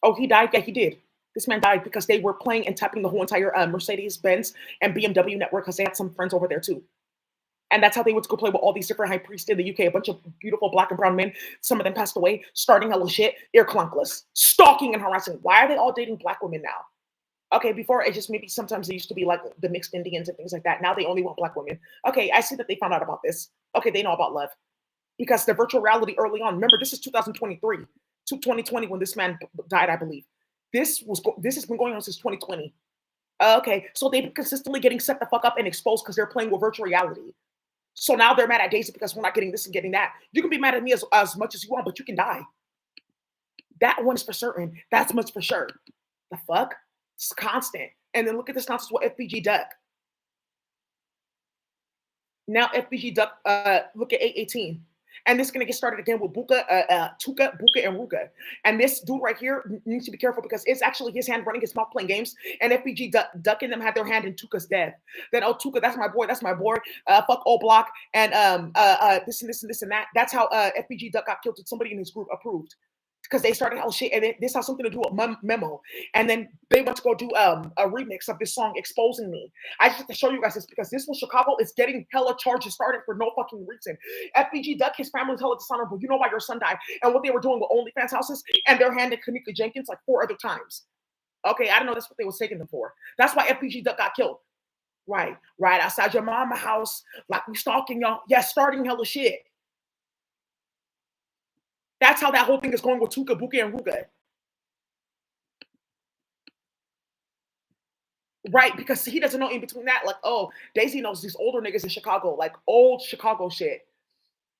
Oh, he died? Yeah, he did. This man died because they were playing and tapping the whole entire Mercedes Benz and BMW network, because they had some friends over there too. And that's how they would go play with all these different high priests in the UK. A bunch of beautiful black and brown men. Some of them passed away, starting hella shit, ear clunkless, stalking and harassing. Why are they all dating black women now? Okay, before it just maybe sometimes they used to be like the mixed Indians and things like that. Now they only want black women. Okay, I see that they found out about this. Okay, they know about love because the virtual reality early on. Remember, this is 2023 to 2020 when this man died, I believe. This has been going on since 2020. Okay, so they've been consistently getting set the fuck up and exposed because they're playing with virtual reality. So now they're mad at Daisy because we're not getting this and getting that. You can be mad at me as much as you want, but you can die. That one's for certain. That's much for sure. The fuck? It's constant. And then look at this nonsense with FBG Duck. Now FBG Duck, look at 818. And this is gonna get started again with Buka, Tuka, Buka, and Ruka. And this dude right here needs to be careful because it's actually his hand running his mouth playing games. And FBG Duck and them had their hand in Tuka's death. Then, oh, Tuka, that's my boy, that's my boy. Fuck O Block and this and this and this and that. That's how FBG Duck got killed. Somebody in his group approved. Because they started hell shit, and this has something to do with Memo. And then they went to go do a remix of this song, Exposing Me. I just have to show you guys this because this one, Chicago, is getting hella charges started for no fucking reason. FBG Duck, his family's hella dishonorable. You know why your son died and what they were doing with OnlyFans houses, and they're handing Kanika Jenkins like 4 other times. Okay, I don't know that's what they was taking them for. That's why FBG Duck got killed. Right outside your mama house, like we stalking y'all. Yeah, starting hella shit. That's how that whole thing is going with Tuka, Buka, and Ruga. Right, because he doesn't know in between that, like, oh, Daisy knows these older niggas in Chicago, like old Chicago shit.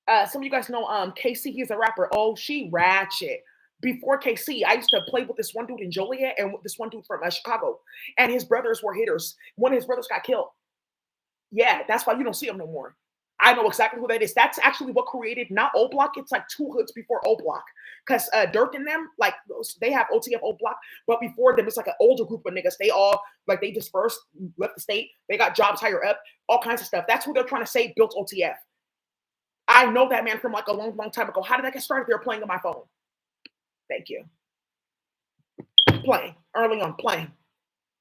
Some of you guys know KC, he's a rapper. Oh, she ratchet. Before KC, I used to play with this one dude in Joliet and this one dude from Chicago. And his brothers were hitters. One of his brothers got killed. Yeah, that's why you don't see him no more. I know exactly who that is. That's actually what created not O Block. It's like 2 hoods before O Block. Because Dirk and them, like they have OTF O Block, but before them, it's like an older group of niggas. They all like they dispersed, left the state. They got jobs higher up, all kinds of stuff. That's who they're trying to say built OTF. I know that man from like a long, long time ago. How did that get started? They were playing on my phone. Thank you. Playing early on, playing.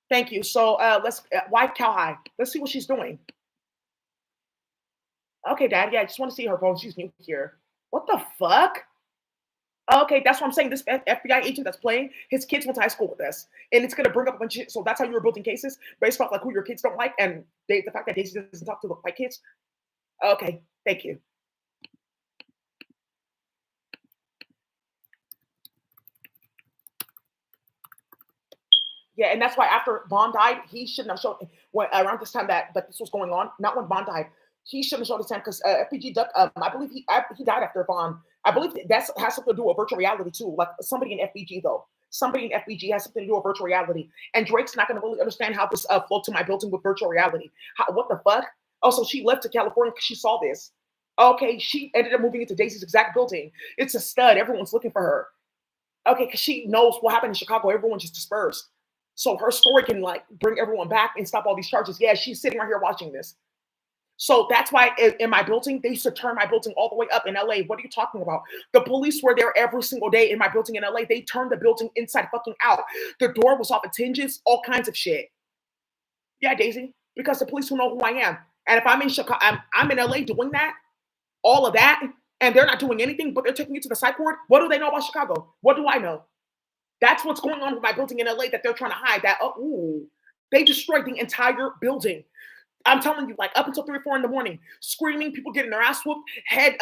Thank you. So let's wife Cow High. Let's see what she's doing. Okay, Dad. Yeah, I just want to see her phone. She's new here. What the fuck? Okay, that's what I'm saying. This FBI agent that's playing, his kids went to high school with us, and it's gonna bring up a bunch of shit. So that's how you were building cases based off like who your kids don't like, and the fact that Daisy doesn't talk to the white kids. Okay, thank you. Yeah, and that's why after Bond died, he shouldn't have shown when around this time that this was going on. Not when Bond died, he shouldn't have showed his hand because FPG Duck. I believe he died after Bond. I believe that has something to do with virtual reality too. Like somebody in FBG though, somebody in FBG has something to do with virtual reality. And Drake's not going to really understand how this flowed to my building with virtual reality. What the fuck? Also, she left to California because she saw this. Okay, she ended up moving into Daisy's exact building. It's a stud. Everyone's looking for her. Okay, because she knows what happened in Chicago. Everyone just dispersed. So her story can like bring everyone back and stop all these charges. Yeah, she's sitting right here watching this. So that's why in my building, they used to turn my building all the way up in LA. What are you talking about? The police were there every single day in my building in LA. They turned the building inside fucking out. The door was off its hinges, all kinds of shit. Yeah, Daisy, because the police will know who I am. And if I'm in Chicago, I'm in LA doing that, all of that, and they're not doing anything, but they're taking you to the psych ward. What do they know about Chicago? What do I know? That's what's going on with my building in LA that they're trying to hide. That they destroyed the entire building. I'm telling you, like up until 3 or 4 in the morning, screaming, people getting their ass whooped, head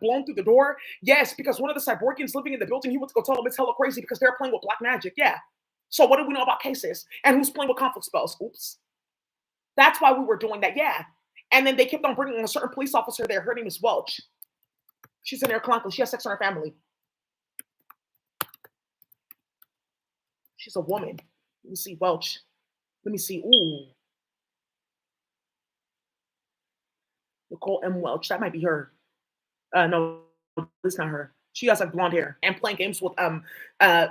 blown through the door. Yes, because one of the cyborgians living in the building, he went to go tell them it's hella crazy because they're playing with black magic. Yeah. So what do we know about cases and who's playing with conflict spells? Oops. That's why we were doing that. Yeah. And then they kept on bringing a certain police officer there. Her name is Welch. She's in there clunkily. She has sex on her family. She's a woman. Let me see Welch. Let me see. Ooh, Nicole M. Welch. That might be her. No, it's not her. She has like blonde hair and playing games with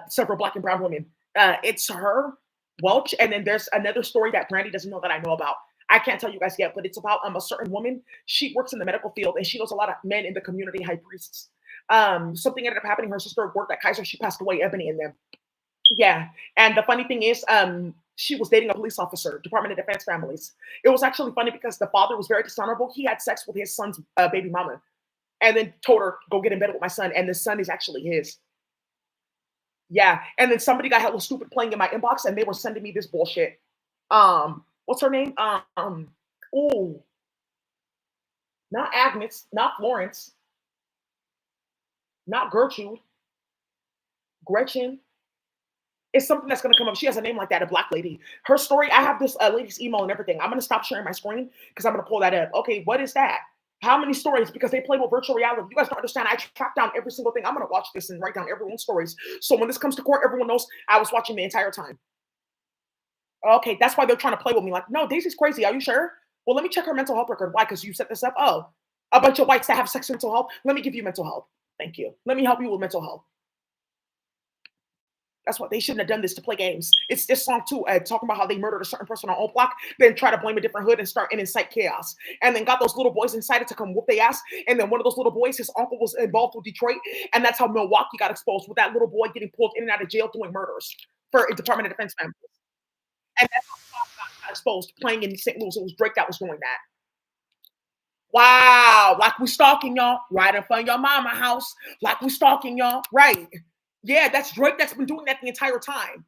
several black and brown women. It's her, Welch, and then there's another story that Brandy doesn't know that I know about. I can't tell you guys yet, but it's about a certain woman. She works in the medical field and she knows a lot of men in the community, high priests. Something ended up happening. Her sister worked at Kaiser. She passed away, Ebony, and them. Yeah. And the funny thing is, she was dating a police officer, Department of Defense families. It was actually funny because the father was very dishonorable. He had sex with his son's baby mama and then told her, go get in bed with my son. And the son is actually his. Yeah. And then somebody got hella stupid playing in my inbox and they were sending me this bullshit. What's her name? Oh, not Agnes, not Florence, not Gertrude, Gretchen. It's something that's going to come up. She has a name like that, a black lady. Her story, I have this lady's email and everything. I'm going to stop sharing my screen because I'm going to pull that up. Okay, what is that? How many stories? Because they play with virtual reality. You guys don't understand. I track down every single thing. I'm going to watch this and write down everyone's stories. So when this comes to court, everyone knows I was watching the entire time. Okay, that's why they're trying to play with me. Like, no, Daisy's crazy. Are you sure? Well, let me check her mental health record. Why? Because you set this up. Oh, a bunch of whites that have sex mental health. Let me give you mental health. Thank you. Let me help you with mental health. That's what they shouldn't have done this to play games. It's this song too, talking about how they murdered a certain person on old block, then try to blame a different hood and start and incite chaos. And then got those little boys incited to come whoop their ass. And then one of those little boys, his uncle was involved with Detroit, and that's how Milwaukee got exposed with that little boy getting pulled in and out of jail doing murders for a Department of Defense members. And that's how Fox got exposed playing in St. Louis. It was Drake that was doing that. Wow, like we stalking y'all right in front of your mama house, like we stalking y'all, right? Yeah, that's Drake that's been doing that the entire time.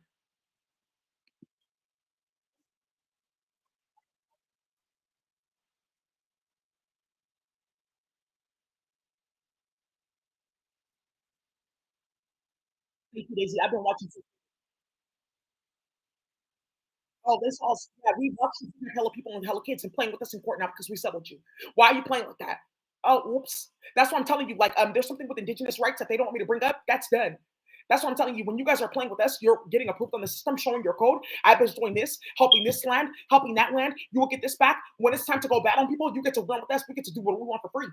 Thank you, Daisy. I've been watching. Oh, this all. Yeah, we watching hella people and hella kids and playing with us in court now because we settled you. Why are you playing like that? Oh, whoops. That's what I'm telling you. Like, there's something with indigenous rights that they don't want me to bring up. That's done. That's what I'm telling you. When you guys are playing with us, you're getting approved on the system, showing your code. I've been doing this, helping this land, helping that land. You will get this back. When it's time to go bad on people, you get to run with us. We get to do what we want for free.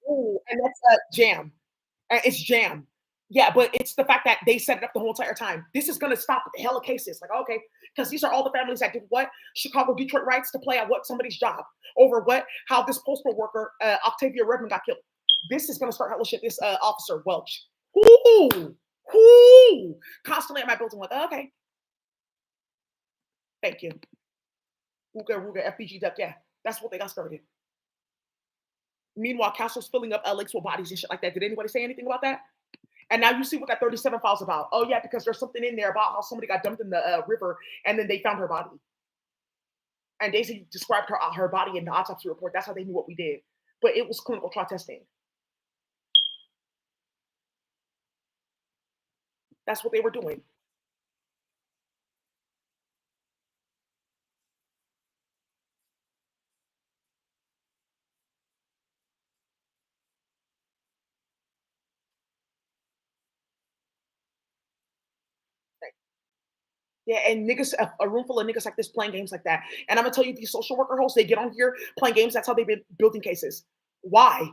Ooh, and that's jam. It's jam. Yeah, but it's the fact that they set it up the whole entire time. This is gonna stop the hell of cases. Like, okay, because these are all the families that did what? Chicago, Detroit rights to play at what somebody's job over what? How this postal worker, Octavia Redmond, got killed. This is gonna start hella shit. This officer Welch. Ooh, ooh, constantly at my building. Like, okay, thank you. Ruga, Ruga, FBG duck. Yeah, that's what they got started. Meanwhile, Castle's filling up lakes with bodies and shit like that. Did anybody say anything about that? And now you see what that 37 file's about. Oh yeah, because there's something in there about how somebody got dumped in the river and then they found her body. And Daisy described her body in the autopsy report. That's how they knew what we did. But it was clinical trial testing. That's what they were doing. Yeah, and niggas, a room full of niggas like this playing games like that. And I'm gonna tell you, these social worker hosts, they get on here playing games. That's how they've been building cases. Why?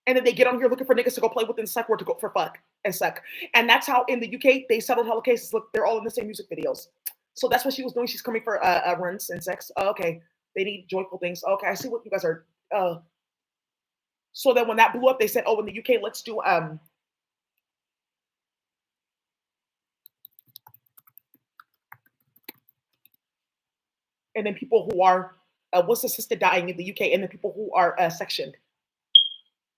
And then they get on here looking for niggas to go play with in the psych ward to go for fuck and suck. And that's how in the UK they settled hella cases. Look, they're all in the same music videos. So that's what she was doing. She's coming for runs and sex. Oh, okay, they need joyful things. Okay, I see what you guys are. So then when that blew up, they said, "Oh, in the UK, let's do." And then people who are what's assisted dying in the UK, and the people who are sectioned.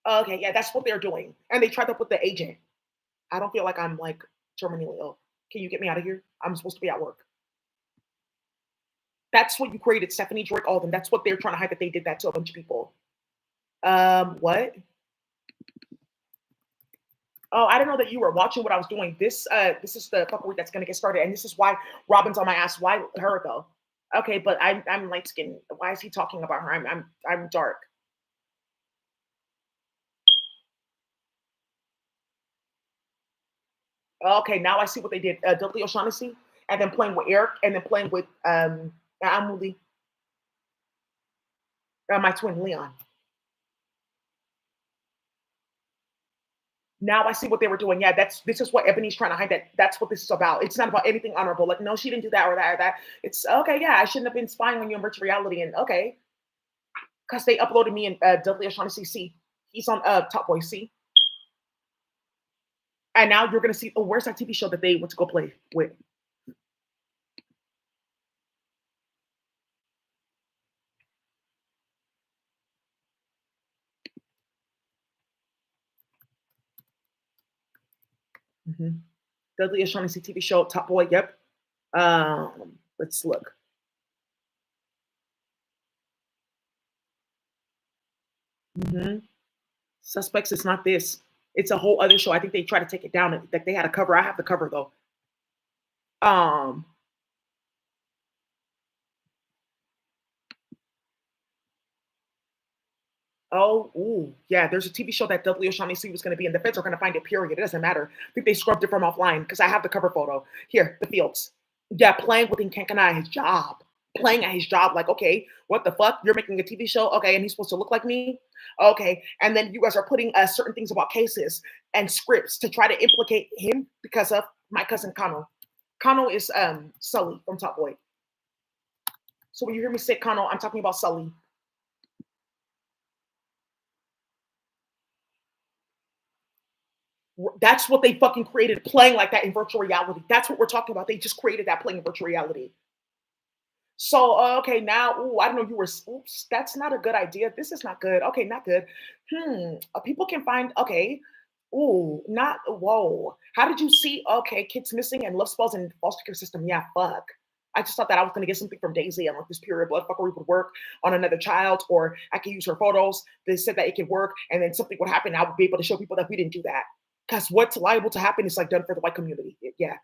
Okay, yeah, that's what they're doing. And they tried to put the agent. I don't feel like I'm like terminally ill. Can you get me out of here? I'm supposed to be at work. That's what you created, Stephanie Drake, all of them. That's what they're trying to hide, that they did that to a bunch of people. What? Oh, I didn't know that you were watching what I was doing. This is the fuckery that's gonna get started, and this is why Robin's on my ass. Why her though? Okay, but I'm light skinned. Why is he talking about her? I'm dark. Okay, now I see what they did. Dudley O'Shaughnessy, and then playing with Eric, and then playing with Amuli, my twin Leon. Now I see what they were doing. Yeah, this is what Ebony's trying to hide. That's what this is about. It's not about anything honorable. Like, no, she didn't do that or that or that. It's okay. Yeah, I shouldn't have been spying on you in virtual reality. And okay, because they uploaded me and Dudley O'Shaughnessy. See, he's on Top Boy. See, and now you're gonna see. Oh, where's that TV show that they went to go play with? Mm-hmm. Dudley O'Shaughnessy TV show Top Boy. Yep. Let's look. Hmm. Suspects. It's not this. It's a whole other show. I think they try to take it down. Like they had a cover. I have the cover though. Um. Oh, ooh, yeah. There's a TV show that Dudley O'Shaughnessy was going to be in. The feds are going to find it. Period. It doesn't matter. I think they scrubbed it from offline because I have the cover photo here. The Fields. Yeah, playing with Nkankana at his job. Playing at his job. Like, okay, what the fuck? You're making a TV show, okay, and he's supposed to look like me, okay. And then you guys are putting certain things about cases and scripts to try to implicate him because of my cousin Kano. Kano is Sully from Top Boy. So when you hear me say Kano, I'm talking about Sully. That's what they fucking created, playing like that in virtual reality. That's what we're talking about. They just created that playing in virtual reality. So, okay, now, ooh, I don't know, you were, oops, that's not a good idea. This is not good. Okay, not good. People can find, okay, ooh, not, whoa. How did you see, okay, kids missing and love spells in foster care system? Yeah, fuck. I just thought that I was going to get something from Daisy and like this period blood fuckery would work on another child, or I could use her photos. They said that it could work, and then something would happen. I would be able to show people that we didn't do that. Because what's liable to happen is like done for the white community. Yeah.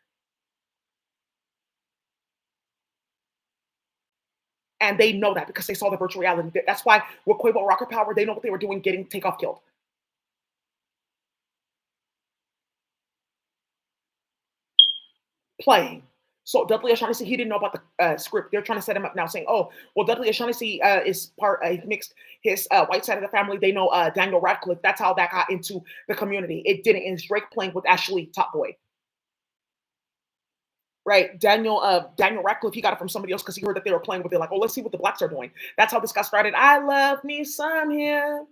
And they know that because they saw the virtual reality. That's why with Quavo Rocket Power, they know what they were doing, getting Takeoff killed, playing. So Dudley O'Shaughnessy, he didn't know about the script. They're trying to set him up now, saying, "Oh, well, Dudley O'Shaughnessy is part mixed his white side of the family. They know Daniel Radcliffe. That's how that got into the community. It didn't. It's Drake playing with Ashley Top Boy, right? Daniel Radcliffe, he got it from somebody else because he heard that they were playing with it. Like, oh, let's see what the blacks are doing. That's how this got started. I love me some him.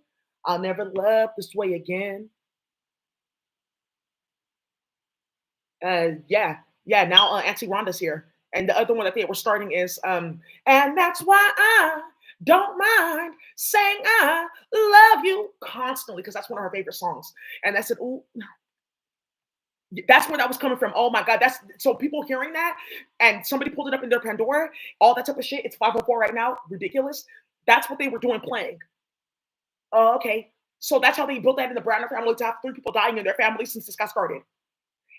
I'll never love this way again. Yeah, yeah. Now Auntie Rhonda's here, and the other one that they were starting is and that's why I don't mind saying I love you constantly because that's one of her favorite songs. And I said, ooh, that's where that was coming from. Oh my god, that's so people hearing that, and somebody pulled it up in their Pandora, all that type of shit. It's 504 right now, ridiculous. That's what they were doing playing. Oh, okay. So that's how they built that in the Browner family to have three people dying in their family since this got started.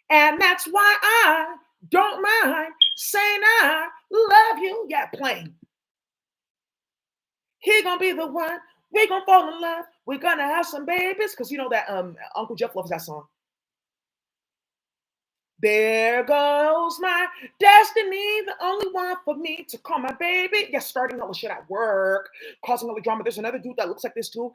And that's why I don't mind saying I love you. Yeah, plain. He gonna be the one. We gonna fall in love. We're gonna have some babies. Cause you know that Uncle Jeff loves that song. There goes my destiny, the only one for me to call my baby. Yeah, starting all the shit at work, causing all the drama. There's another dude that looks like this too.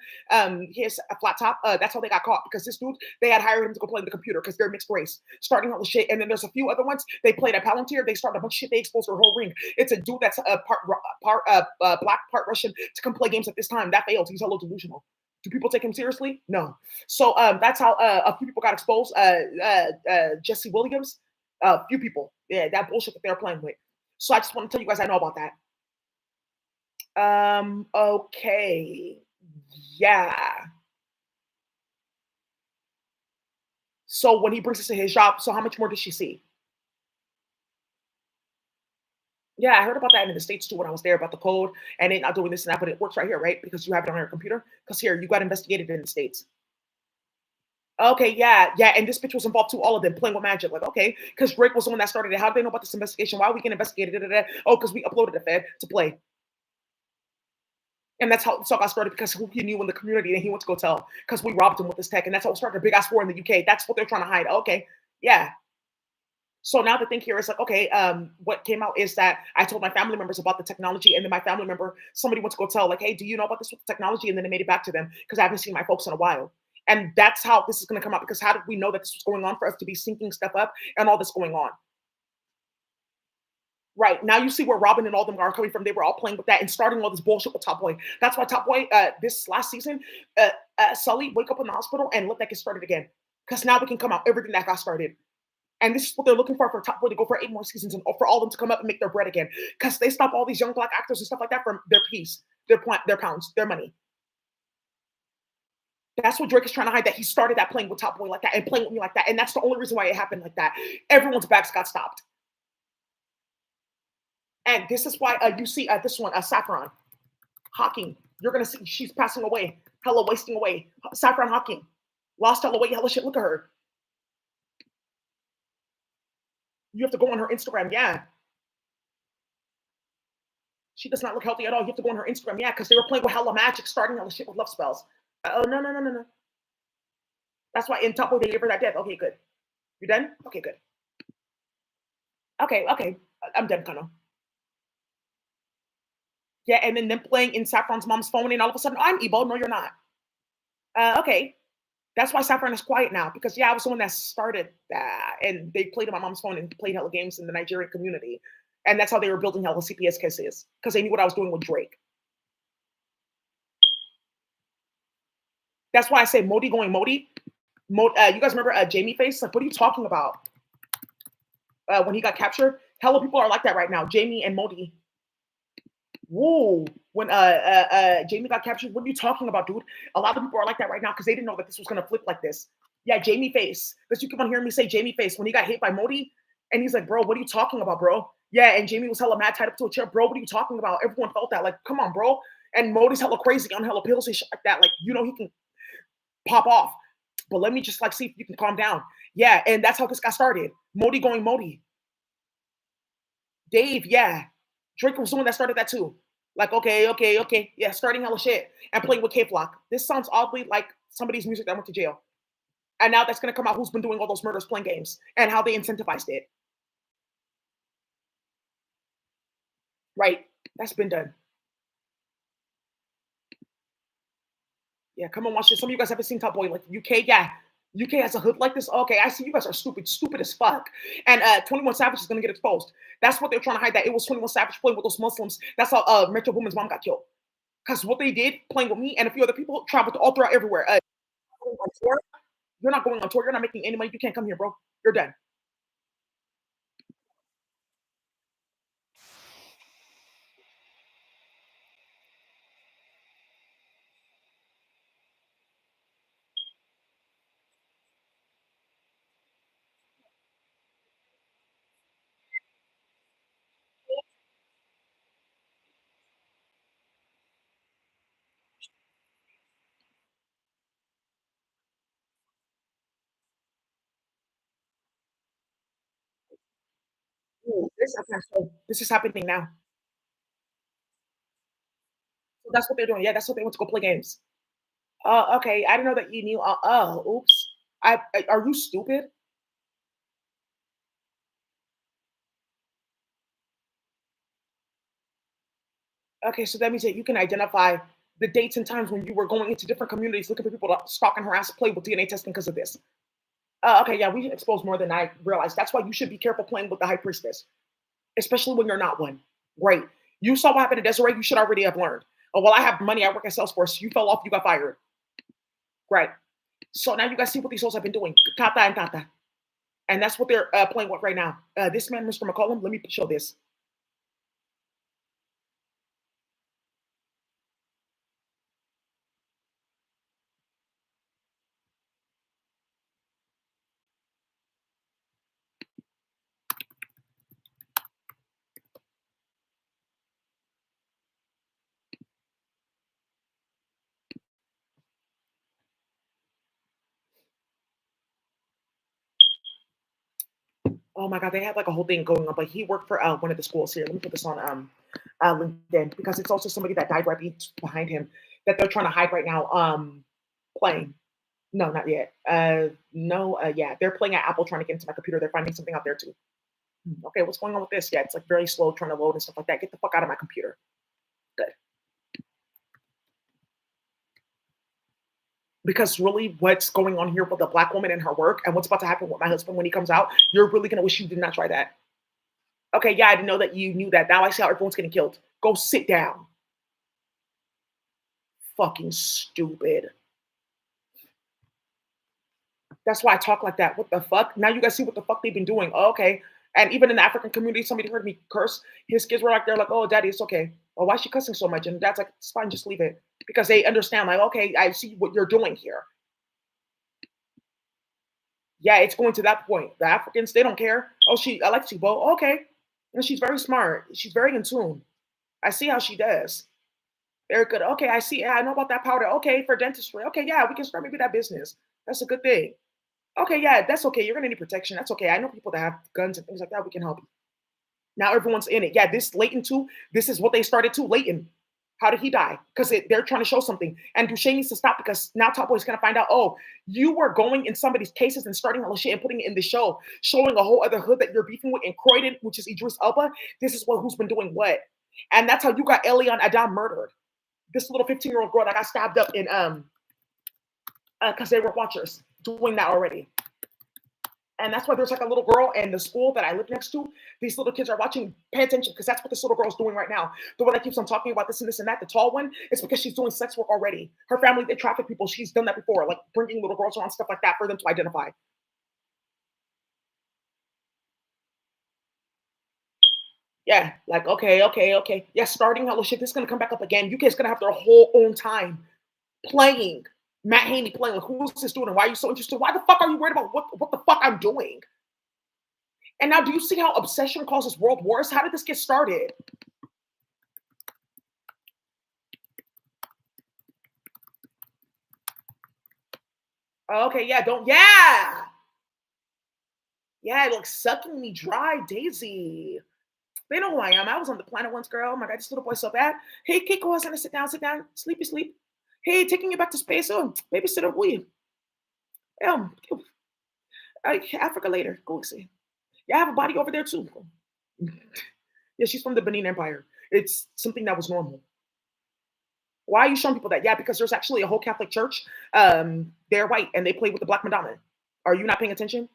He has a flat top. That's how they got caught because this dude, they had hired him to go play in the computer because they're mixed race, starting all the shit. And then there's a few other ones. They played at Palantir. They started a bunch of shit. They exposed their whole ring. It's a dude that's a part black, part Russian to come play games at this time. That failed. He's a little delusional. Do people take him seriously? No. So that's how a few people got exposed. Jesse Williams, a few people. Yeah, that bullshit that they're playing with. So I just want to tell you guys I know about that. Okay. Yeah. So when he brings us to his job, so how much more does she see? Yeah, I heard about that in the States too when I was there about the code and it not doing this and that, but it works right here, right? Because you have it on your computer. Because here, you got investigated in the States. Okay, yeah, yeah, and this bitch was involved too, all of them playing with magic. Like, okay, because Drake was the one that started it. How do they know about this investigation? Why are we getting investigated? Da, da, da. Oh, because we uploaded the Fed to play. And that's how this all got started because who he knew in the community and he went to go tell because we robbed him with this tech. And that's how it started a big ass war in the UK. That's what they're trying to hide. Okay. Yeah. So now the thing here is like, okay, what came out is that I told my family members about the technology, and then my family member, somebody went to go tell, like, hey, do you know about this with the technology? And then they made it back to them because I haven't seen my folks in a while. And that's how this is going to come out because how did we know that this was going on for us to be syncing stuff up and all this going on? Right now, you see where Robin and all them are coming from. They were all playing with that and starting all this bullshit with Top Boy. That's why Top Boy, this last season, Sully wake up in the hospital and let that get started again. Because now we can come out everything that got started. And this is what they're looking for Top Boy to go for 8 more seasons and for all of them to come up and make their bread again. Because they stop all these young black actors and stuff like that from their piece, their pounds, their money. That's what Drake is trying to hide. That he started that playing with Top Boy like that and playing with me like that, and that's the only reason why it happened like that. Everyone's backs got stopped, and this is why you see this one, Saffron Hawking. You're gonna see she's passing away, hella wasting away. Saffron Hawking lost hella weight, hella shit. Look at her. You have to go on her Instagram. Yeah, she does not look healthy at all. You have to go on her Instagram. Yeah, because they were playing with hella magic, starting hella shit with love spells. Oh no no no no no. That's why in Top Boy they gave her that death. Okay, good. You done? Okay, good. Okay, okay. I'm done, kind of. Yeah, and then them playing in Saffron's mom's phone, and all of a sudden, I'm Ebo. No, you're not. Okay. That's why Saffron is quiet now because yeah, I was the one that started that, and they played on my mom's phone and played hella games in the Nigerian community, and that's how they were building hella CPS cases because they knew what I was doing with Drake. That's why I say Modi going Modi. You guys remember Jamie Face? Like, what are you talking about? When he got captured, hella people are like that right now. Jamie and Modi. Whoa. When Jamie got captured, what are you talking about, dude? A lot of people are like that right now because they didn't know that this was gonna flip like this. Yeah, Jamie Face. Because you keep on hearing me say Jamie Face when he got hit by Modi, and he's like, bro, what are you talking about, bro? Yeah, and Jamie was hella mad, tied up to a chair, bro. What are you talking about? Everyone felt that, like, come on, bro. And Modi's hella crazy on hella pills and shit like that. Like, you know, he can pop off. But let me just like see if you can calm down. Yeah, and that's how this got started. Modi going Modi. Dave, yeah. Drake was the one that started that too. Like, okay, okay, okay. Yeah, starting hella shit and playing with K Flock. This sounds oddly like somebody's music that went to jail. And now that's gonna come out who's been doing all those murders playing games and how they incentivized it. Right. That's been done. Yeah, come and watch this. Some of you guys haven't seen Top Boy, like UK. Yeah, UK has a hood like this. Okay, I see you guys are stupid, stupid as fuck. And 21 Savage is gonna get exposed. That's what they're trying to hide. That it was 21 Savage playing with those Muslims. That's how Metro Boomin's mom got killed. Because what they did, playing with me and a few other people, traveled all throughout everywhere. On tour. You're not going on tour. You're not making any money. You can't come here, bro. You're done. Ooh, this is happening now. So that's what they're doing. Yeah, that's what they want to go play games. Okay. I didn't know that you knew. Oops. Are you stupid? Okay, so that means that you can identify the dates and times when you were going into different communities looking for people to stalk and harass, play with DNA testing because of this. Okay, yeah, we exposed more than I realized. That's why you should be careful playing with the high priestess, especially when you're not one. Great. You saw what happened to Desiree. You should already have learned. Oh, well, I have money. I work at Salesforce. You fell off. You got fired. Great. So now you guys see what these souls have been doing. Tata and Tata. And that's what they're playing with right now. This man, Mr. McCollum, let me show this. Oh my god, they had like a whole thing going on, but he worked for one of the schools here. Let me put this on LinkedIn because it's also somebody that died behind him that they're trying to hide right now. Playing. No, not yet. No, yeah, they're playing at Apple trying to get into my computer. They're finding something out there too. Okay, what's going on with this? Yeah, it's like very slow trying to load and stuff like that. Get the fuck out of my computer. Good. Because really, what's going on here with the black woman and her work and what's about to happen with my husband when he comes out, you're really gonna wish you did not try that. Okay, yeah, I didn't know that you knew that. Now I see how everyone's getting killed. Go sit down. Fucking stupid. That's why I talk like that. What the fuck? Now you guys see what the fuck they've been doing. Oh, okay. And even in the African community, somebody heard me curse. His kids were like, they're like, oh, daddy, it's okay. Oh, why is she cussing so much? And dad's like, it's fine, just leave it. Because they understand, like, okay, I see what you're doing here. Yeah, it's going to that point. The Africans, they don't care. Oh, I like Sibo. Okay. And she's very smart. She's very in tune. I see how she does. Very good. Okay, I see. I know about that powder. Okay, for dentistry. Okay, yeah, we can start maybe that business. That's a good thing. Okay, yeah, that's okay. You're gonna need protection. That's okay. I know people that have guns and things like that. We can help you. Now everyone's in it. Yeah, this Leighton too. This is what they started too. Leighton. How did he die? Because they're trying to show something. And Duche needs to stop because now Top Boy's gonna find out. Oh, you were going in somebody's cases and starting all the shit and putting it in the show, showing a whole other hood that you're beefing with in Croydon, which is Idris Elba. This is who's been doing what. And that's how you got Elion Adam murdered. This little 15-year-old girl that got stabbed up in because they were watchers doing that already. And that's why there's like a little girl in the school that I live next to. These little kids are watching, pay attention, because that's what this little girl's doing right now. The one that keeps on talking about this and that, the tall one, it's because she's doing sex work already. Her family, they traffic people. She's done that before, like bringing little girls around, stuff like that for them to identify. Yeah, like, okay. Yeah, starting hello shit, this is going to come back up again. You kids going to have their whole own time playing. Matt Haney playing, like, who's this doing and why are you so interested? Why the fuck are you worried about what the fuck I'm doing? And now, do you see how obsession causes world wars? How did this get started? Okay, yeah, don't, yeah, like sucking me dry, Daisy. They know who I am. I was on the planet once, girl. Oh my god, this little boy's so bad. Hey, Kiko, Hassan, sit down, sleepy, sleep. Hey, taking you back to space. Oh, babysitter, we. Um, Africa later. Go see. Yeah, I have a body over there too. Yeah, she's from the Benin Empire. It's something that was normal. Why are you showing people that? Yeah, because there's actually a whole Catholic church. They're white and they play with the Black Madonna. Are you not paying attention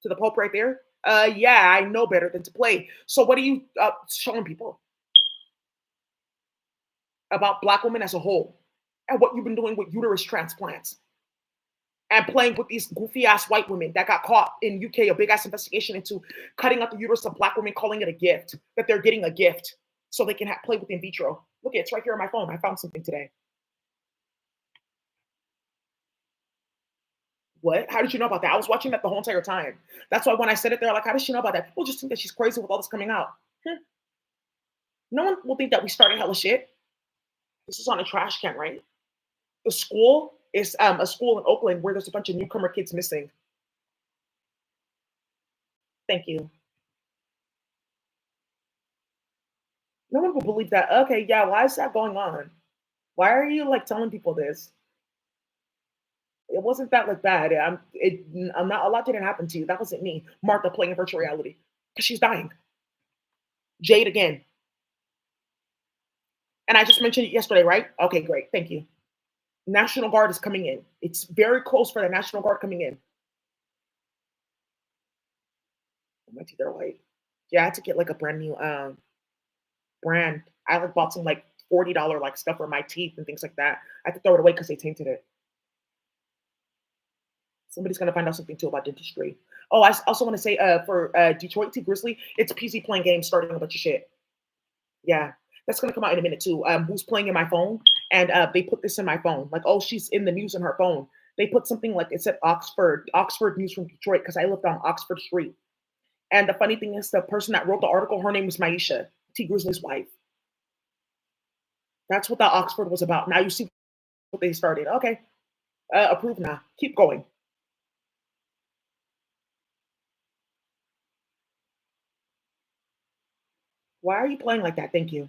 to the Pope right there? Yeah, I know better than to play. So what are you showing people about Black women as a whole and what you've been doing with uterus transplants and playing with these goofy ass white women that got caught in UK, a big ass investigation into cutting out the uterus of Black women, calling it a gift, that they're getting a gift so they can play with in vitro. Look, it's right here on my phone. I found something today. What? How did you know about that? I was watching that the whole entire time. That's why when I said it, they're like, how does she know about that? People just think that she's crazy with all this coming out. Hmm. No one will think that we started hella shit. This is on a trash can, right? The school is a school in Oakland where there's a bunch of newcomer kids missing. Thank you. No one will believe that. Okay, yeah, why is that going on? Why are you like telling people this? It wasn't that like bad. I'm not, a lot didn't happen to you. That wasn't me. Martha playing in virtual reality because she's dying. Jade again. And I just mentioned it yesterday, right? Okay, great. Thank you. National Guard is coming in. It's very close for the National Guard coming in. My teeth are white. Yeah, I had to get like a brand new brand. I like bought some like $40 like stuff for my teeth and things like that. I had to throw it away because they tainted it. Somebody's gonna find out something too about dentistry. Oh, I also want to say for Detroit T Grizzly, it's PC playing games, starting a bunch of shit. Yeah, that's gonna come out in a minute too. Who's playing in my phone? And they put this in my phone. Like, oh, she's in the news on her phone. They put something like it said Oxford news from Detroit because I lived on Oxford Street. And the funny thing is, the person that wrote the article, her name was Maisha, T Grizzly's wife. That's what the Oxford was about. Now you see what they started. Okay, approved now. Keep going. Why are you playing like that? Thank you.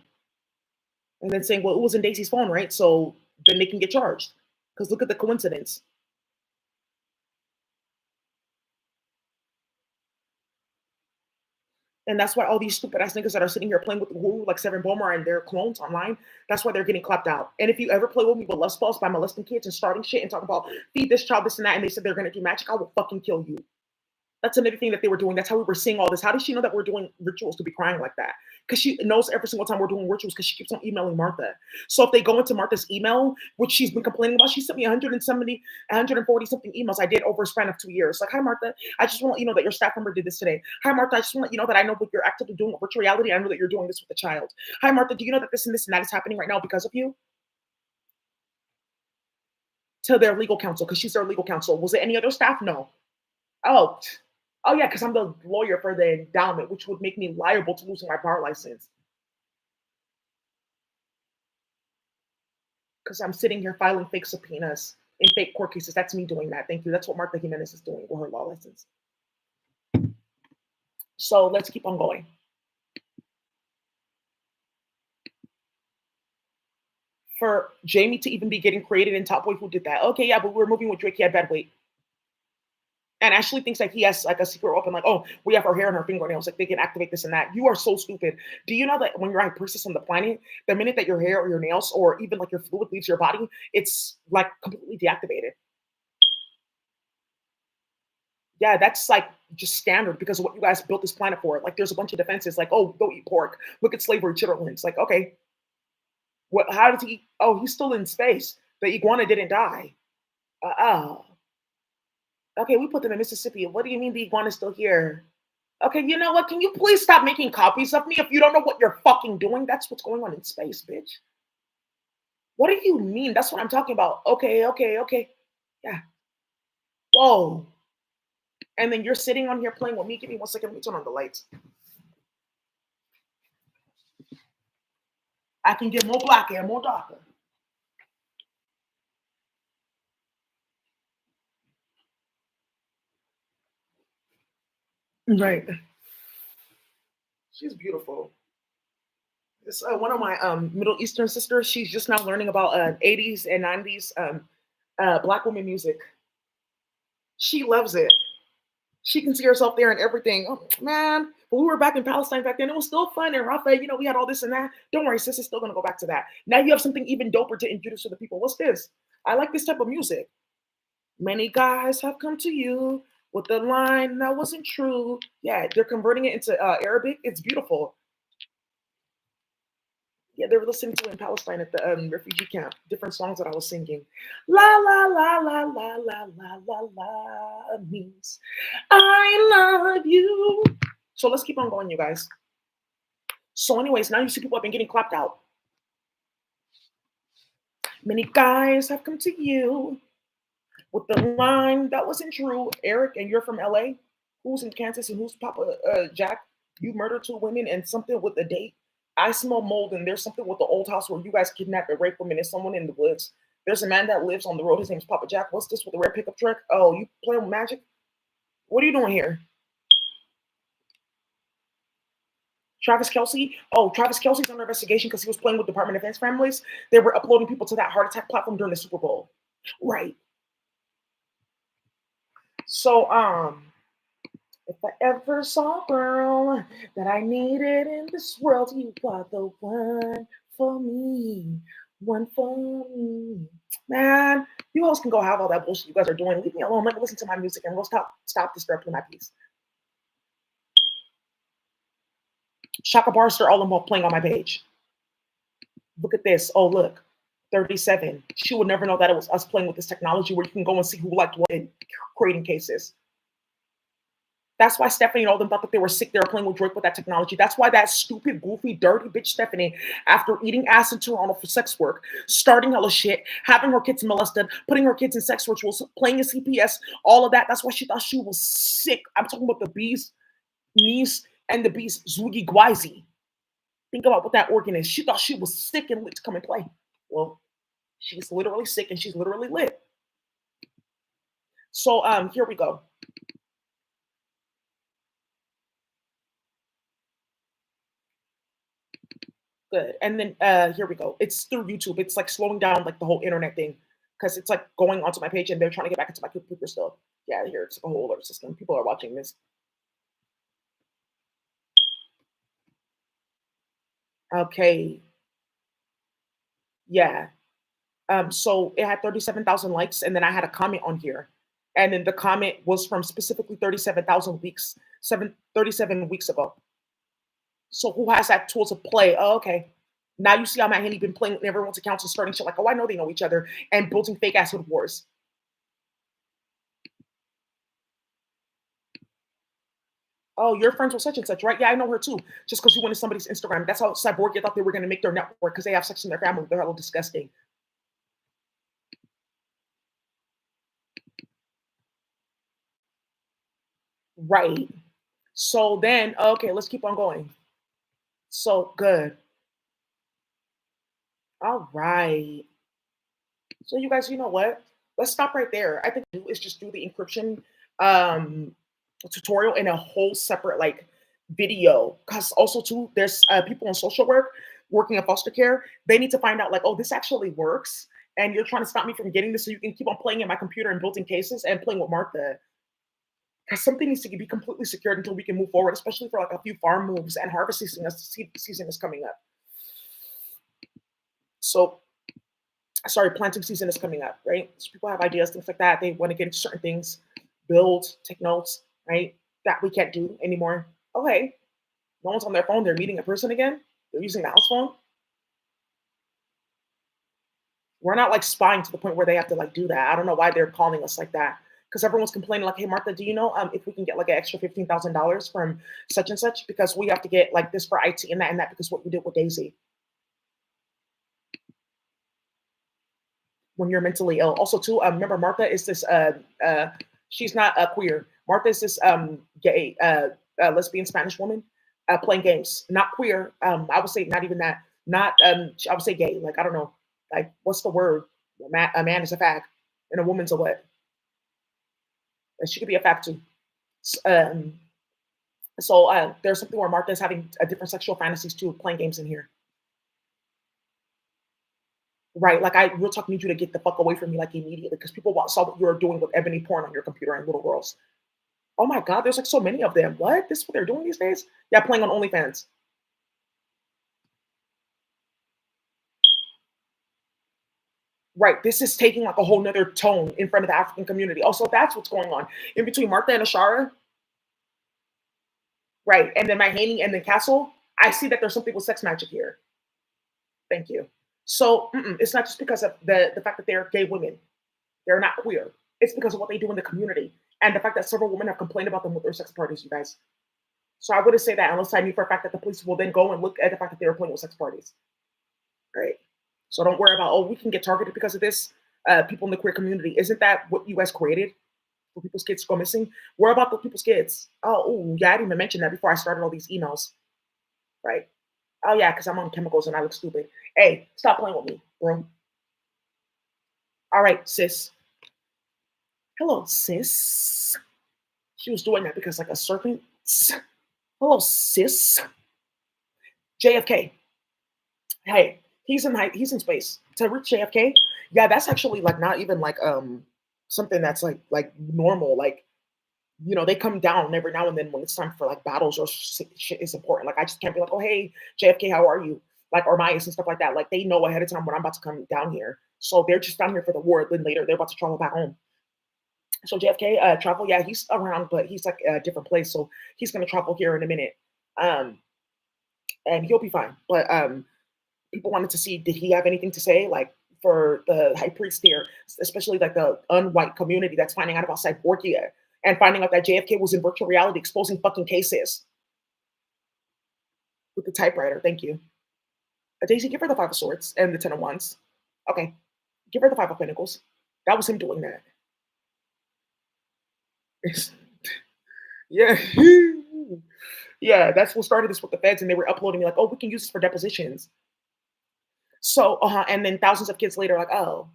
And then saying, well, it was in Daisy's phone, right? So then they can get charged. Because look at the coincidence. And that's why all these stupid ass niggas that are sitting here playing with the woo, like Seven Bomber and their clones online, that's why they're getting clapped out. And if you ever play with me with lust balls by molesting kids and starting shit and talking about feed this child this and that, and they said they're gonna do magic, I will fucking kill you. That's another thing that they were doing. That's how we were seeing all this. How does she know that we're doing rituals to be crying like that? Because she knows every single time we're doing rituals because she keeps on emailing Martha. So if they go into Martha's email, which she's been complaining about, she sent me 170, 140 something emails I did over a span of 2 years. Like, hi, Martha. I just want to let you know that your staff member did this today. Hi, Martha. I just want to let you know that I know what you're actively doing with virtual reality. I know that you're doing this with a child. Hi, Martha. Do you know that this and that is happening right now because of you? To their legal counsel, because she's their legal counsel. Was it any other staff? No. Oh, oh yeah, because I'm the lawyer for the endowment, which would make me liable to losing my bar license. Because I'm sitting here filing fake subpoenas in fake court cases. That's me doing that. Thank you. That's what Martha Jimenez is doing with her law license. So let's keep on going. For Jamie to even be getting created in Top Boy, who did that? Okay, yeah, but we're moving with Drake. He had bad weight. And Ashley thinks like he has like a secret weapon, like, oh, we have her hair and her fingernails, like they can activate this and that. You are so stupid. Do you know that when you're a priestess on the planet, the minute that your hair or your nails or even like your fluid leaves your body, it's like completely deactivated. Yeah, that's like just standard because of what you guys built this planet for. Like there's a bunch of defenses, like, oh, don't eat pork. Look at slavery, chitterlings. Like, okay, what how did he oh, he's still in space. The iguana didn't die. Oh. Okay, we put them in Mississippi. What do you mean the iguana's still here? Okay, you know what? Can you please stop making copies of me if you don't know what you're fucking doing? That's what's going on in space, bitch. What do you mean? That's what I'm talking about. Okay, okay, okay. Yeah. Whoa. And then you're sitting on here playing with me. Give me 1 second. Let me turn on the lights. I can get more black and more darker. Right. She's beautiful. It's one of my Middle Eastern sisters. She's just now learning about 80s and 90s black women music. She loves it. She can see herself there and everything. Oh, man, when we were back in Palestine back then, it was still fun. And Rafa, you know, we had all this and that. Don't worry, sis is still going to go back to that. Now you have something even doper to introduce to the people. What's this? I like this type of music. Many guys have come to you with the line that wasn't true. Yeah, they're converting it into Arabic. It's beautiful. Yeah, they were listening to it in Palestine at the refugee camp. Different songs that I was singing. La la la la la la la la la means I love you. So let's keep on going, you guys. So, anyways, now you see people have been getting clapped out. Many guys have come to you with the line that wasn't true. Eric, and you're from LA. Who's in Kansas and who's Papa Jack? You murdered 2 women and something with a date. I smell mold, and there's something with the old house where you guys kidnapped and raped women and someone in the woods. There's a man that lives on the road. His name's Papa Jack. What's this with the red pickup truck? Oh, you playing with magic? What are you doing here? Travis Kelsey. Oh, Travis Kelsey's under investigation because he was playing with Department of Defense families. They were uploading people to that heart attack platform during the Super Bowl. Right. So, if I ever saw a girl that I needed in this world, you are the one for me. One for me. Man, you hoes can go have all that bullshit you guys are doing. Leave me alone. Let me listen to my music and we'll stop disrupting my peace. Shaka Barster all involved playing on my page. Look at this. Oh, look. 37. She would never know that it was us playing with this technology where you can go and see who liked what in creating cases. That's why Stephanie and all them thought that they were sick. They were playing with Drake with that technology. That's why that stupid, goofy, dirty bitch Stephanie, after eating ass in Toronto for sex work, starting hella shit, having her kids molested, putting her kids in sex rituals, playing in CPS, all of that. That's why she thought she was sick. I'm talking about the bee's niece and the bee's Zwiggy Gwizy. Think about what that organ is. She thought she was sick and lit to come and play. Well, she's literally sick and she's literally lit. So here we go. Good. And then here we go. It's through YouTube. It's like slowing down like the whole internet thing because it's like going onto my page and they're trying to get back into my computer still. Yeah, here it's like a whole other system. People are watching this. Okay. Yeah. So it had 37,000 likes, and then I had a comment on here. And then the comment was from specifically 37,000 weeks, 37 weeks ago. So who has that tool to play? Oh, okay. Now you see how my Henny been playing with everyone's accounts and starting shit like, oh, I know they know each other and building fake ass hood wars. Oh, you're friends with such and such, right? Yeah, I know her too. Just because you went to somebody's Instagram. That's how Cyborg thought they were going to make their network because they have sex in their family. They're all disgusting. Right. So then, okay, let's keep on going. So good. All right. So you guys, you know what? Let's stop right there. I think is just do the encryption um tutorial in a whole separate like video. Because also too, there's people in social work working in foster care. They need to find out like, oh, this actually works. And you're trying to stop me from getting this so you can keep on playing in my computer and building cases and playing with Martha. Because something needs to be completely secured until we can move forward, especially for like a few farm moves and harvest season is coming up. So sorry, planting season is coming up, right? So people have ideas, things like that. They want to get into certain things, build, take notes, right? That we can't do anymore. Okay, no one's on their phone. They're meeting a person again. They're using the house phone. We're not like spying to the point where they have to like do that. I don't know why they're calling us like that. Because everyone's complaining like, "Hey Martha, do you know if we can get like an extra $15,000 from such and such because we have to get like this for IT and that because what you did with Daisy when you're mentally ill." Also, too, remember Martha is this she's not queer. Martha is this gay lesbian Spanish woman playing games, not queer. I would say not even that. Not I would say gay. Like I don't know. Like what's the word? A man is a fag, and a woman's a what? And she could be a fag too. So there's something where Martha is having a different sexual fantasies too, playing games in here. Right, like I real talk need you to get the fuck away from me like immediately because people saw what you were doing with ebony porn on your computer and little girls. Oh my god, there's like so many of them. What? This is what they're doing these days? Yeah, playing on OnlyFans. Right. This is taking like a whole nother tone in front of the African community. Also, that's what's going on. In between Martha and Ashara, right, and then Mahaney and then Castle, I see that there's something with sex magic here. Thank you. So it's not just because of the fact that they're gay women. They're not queer. It's because of what they do in the community. And the fact that several women have complained about them with their sex parties, you guys. So I wouldn't say that unless I knew for a fact that the police will then go and look at the fact that they were playing with sex parties. Right. So don't worry about, oh, we can get targeted because of this. People in the queer community. Isn't that what you guys created for people's kids to go missing? Worry about the people's kids. Oh, ooh, yeah, I didn't even mention that before I started all these emails. Right. Oh, yeah, because I'm on chemicals and I look stupid. Hey, stop playing with me, bro. All right, sis. Hello, sis. She was doing that because like a serpent. Hello, sis. JFK. Hey, he's in space. To reach JFK, yeah, that's actually like not even like something that's like normal. Like they come down every now and then when it's time for like battles or shit is important. Like I just can't be like, oh hey JFK, how are you? Like or Myers and stuff like that. Like they know ahead of time when I'm about to come down here, so they're just down here for the war. Then later they're about to travel back home. So JFK travel, yeah, he's around, but he's like a different place. So he's gonna travel here in a minute, um, and he'll be fine. But people wanted to see did he have anything to say, like for the high priest here, especially like the unwhite community that's finding out about Cyborgia and finding out that JFK was in virtual reality, exposing fucking cases with the typewriter. Thank you, Daisy. Give her the Five of Swords and the Ten of Wands. Okay, give her the Five of Pentacles. That was him doing that. Yeah. Yeah, that's what started this with the feds, and they were uploading me like, "Oh, we can use this for depositions." So, and then thousands of kids later, like, "Oh,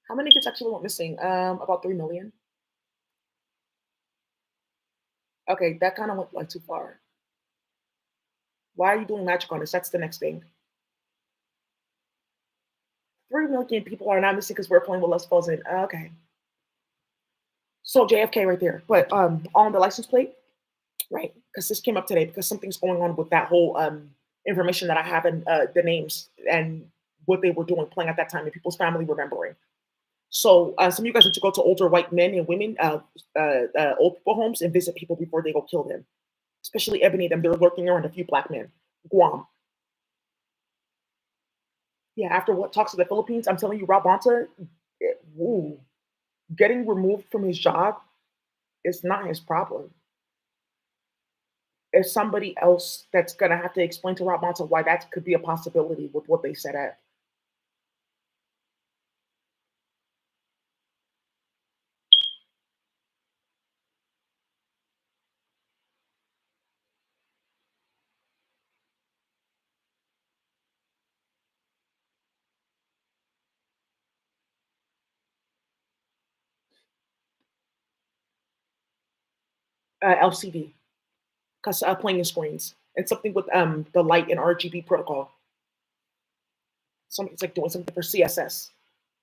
how many kids actually went missing? About 3 million." Okay, that kind of went like too far. Why are you doing magic on us? That's the next thing. 3 million people are not missing because we're playing with less frozen. Okay. So JFK right there. But on the license plate, right? Because this came up today because something's going on with that whole information that I have and the names and what they were doing playing at that time and people's family remembering. So some of you guys need to go to older white men and women, old people homes and visit people before they go kill them. Especially Ebony, them they're lurking around a few black men. Guam. Yeah, after what talks to the Philippines, I'm telling you, Rob Bonta, ooh, getting removed from his job is not his problem. It's somebody else that's gonna have to explain to Rob Bonta why that could be a possibility with what they said at LCD, because playing in screens. It's something with the light and RGB protocol. Something's like doing something for CSS.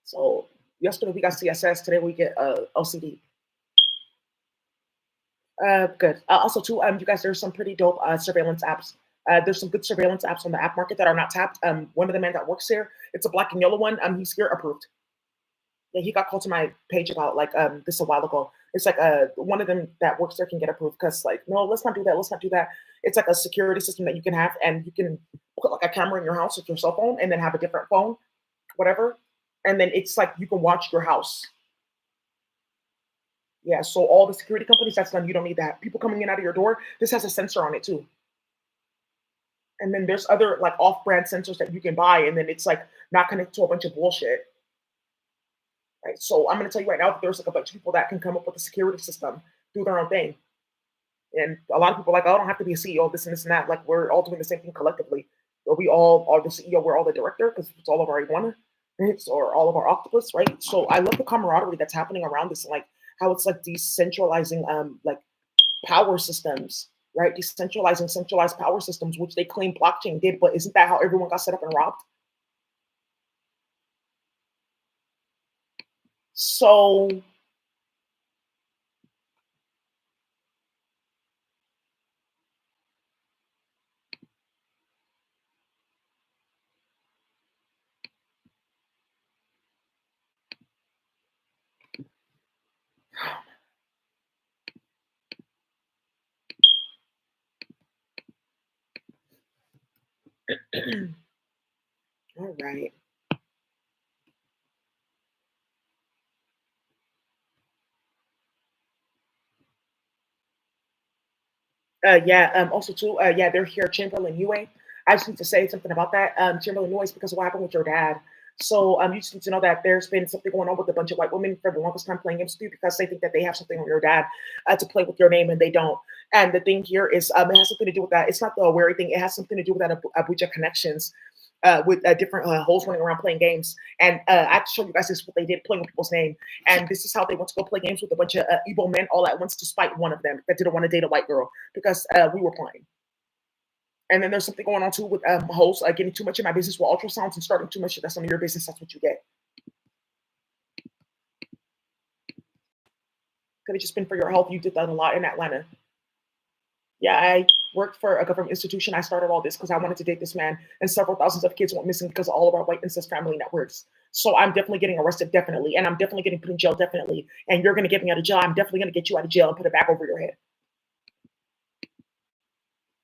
So yesterday we got CSS. Today we get LCD. Good. Also, too, you guys, there's some pretty dope surveillance apps. There's some good surveillance apps on the app market that are not tapped. One of the men that works here, it's a black and yellow one. He's here approved. Yeah, he got called to my page about like this a while ago. It's like one of them that works there can get approved because like no, let's not do that. Let's not do that. It's like a security system that you can have, and you can put like a camera in your house with your cell phone, and then have a different phone, whatever, and then it's like you can watch your house. Yeah, so all the security companies, that's done. You don't need that. People coming in out of your door, this has a sensor on it too. And then there's other like off-brand sensors that you can buy, and then it's like not connected to a bunch of bullshit. Right. So I'm gonna tell you right now that there's like a bunch of people that can come up with a security system, do their own thing. And a lot of people are like, oh, I don't have to be a CEO of this and this and that. Like we're all doing the same thing collectively. But we all are the CEO, we're all the director because it's all of our iguana, right? Or all of our octopus, right? So I love the camaraderie that's happening around this, like how it's like decentralizing like power systems, right? Decentralizing centralized power systems, which they claim blockchain did, but isn't that how everyone got set up and robbed? So, all right. Yeah. Also, too. Yeah, they're here, Chamberlain Yue. I just need to say something about that. Chamberlain Yue is because of what happened with your dad. So, you just need to know that there's been something going on with a bunch of white women for the longest time playing games with you because they think that they have something on your dad to play with your name, and they don't. And the thing here is, it has something to do with that. It's not the Aware thing. It has something to do with that Abuja connections. With different holes running around playing games, and I have to show you guys this what they did playing with people's name, and this is how they went to go play games with a bunch of evil men all at once to spite one of them that didn't want to date a white girl because we were playing. And then there's something going on too with hosts getting too much in my business with ultrasounds and starting too much. That's none of your business. That's what you get. Could have just been for your health. You did that a lot in Atlanta. Yeah, I worked for a government institution. I started all this because I wanted to date this man, and several thousands of kids went missing because of all of our white incest family networks. So I'm definitely getting arrested, definitely, and I'm definitely getting put in jail, definitely. And you're gonna get me out of jail. I'm definitely gonna get you out of jail and put a bag over your head,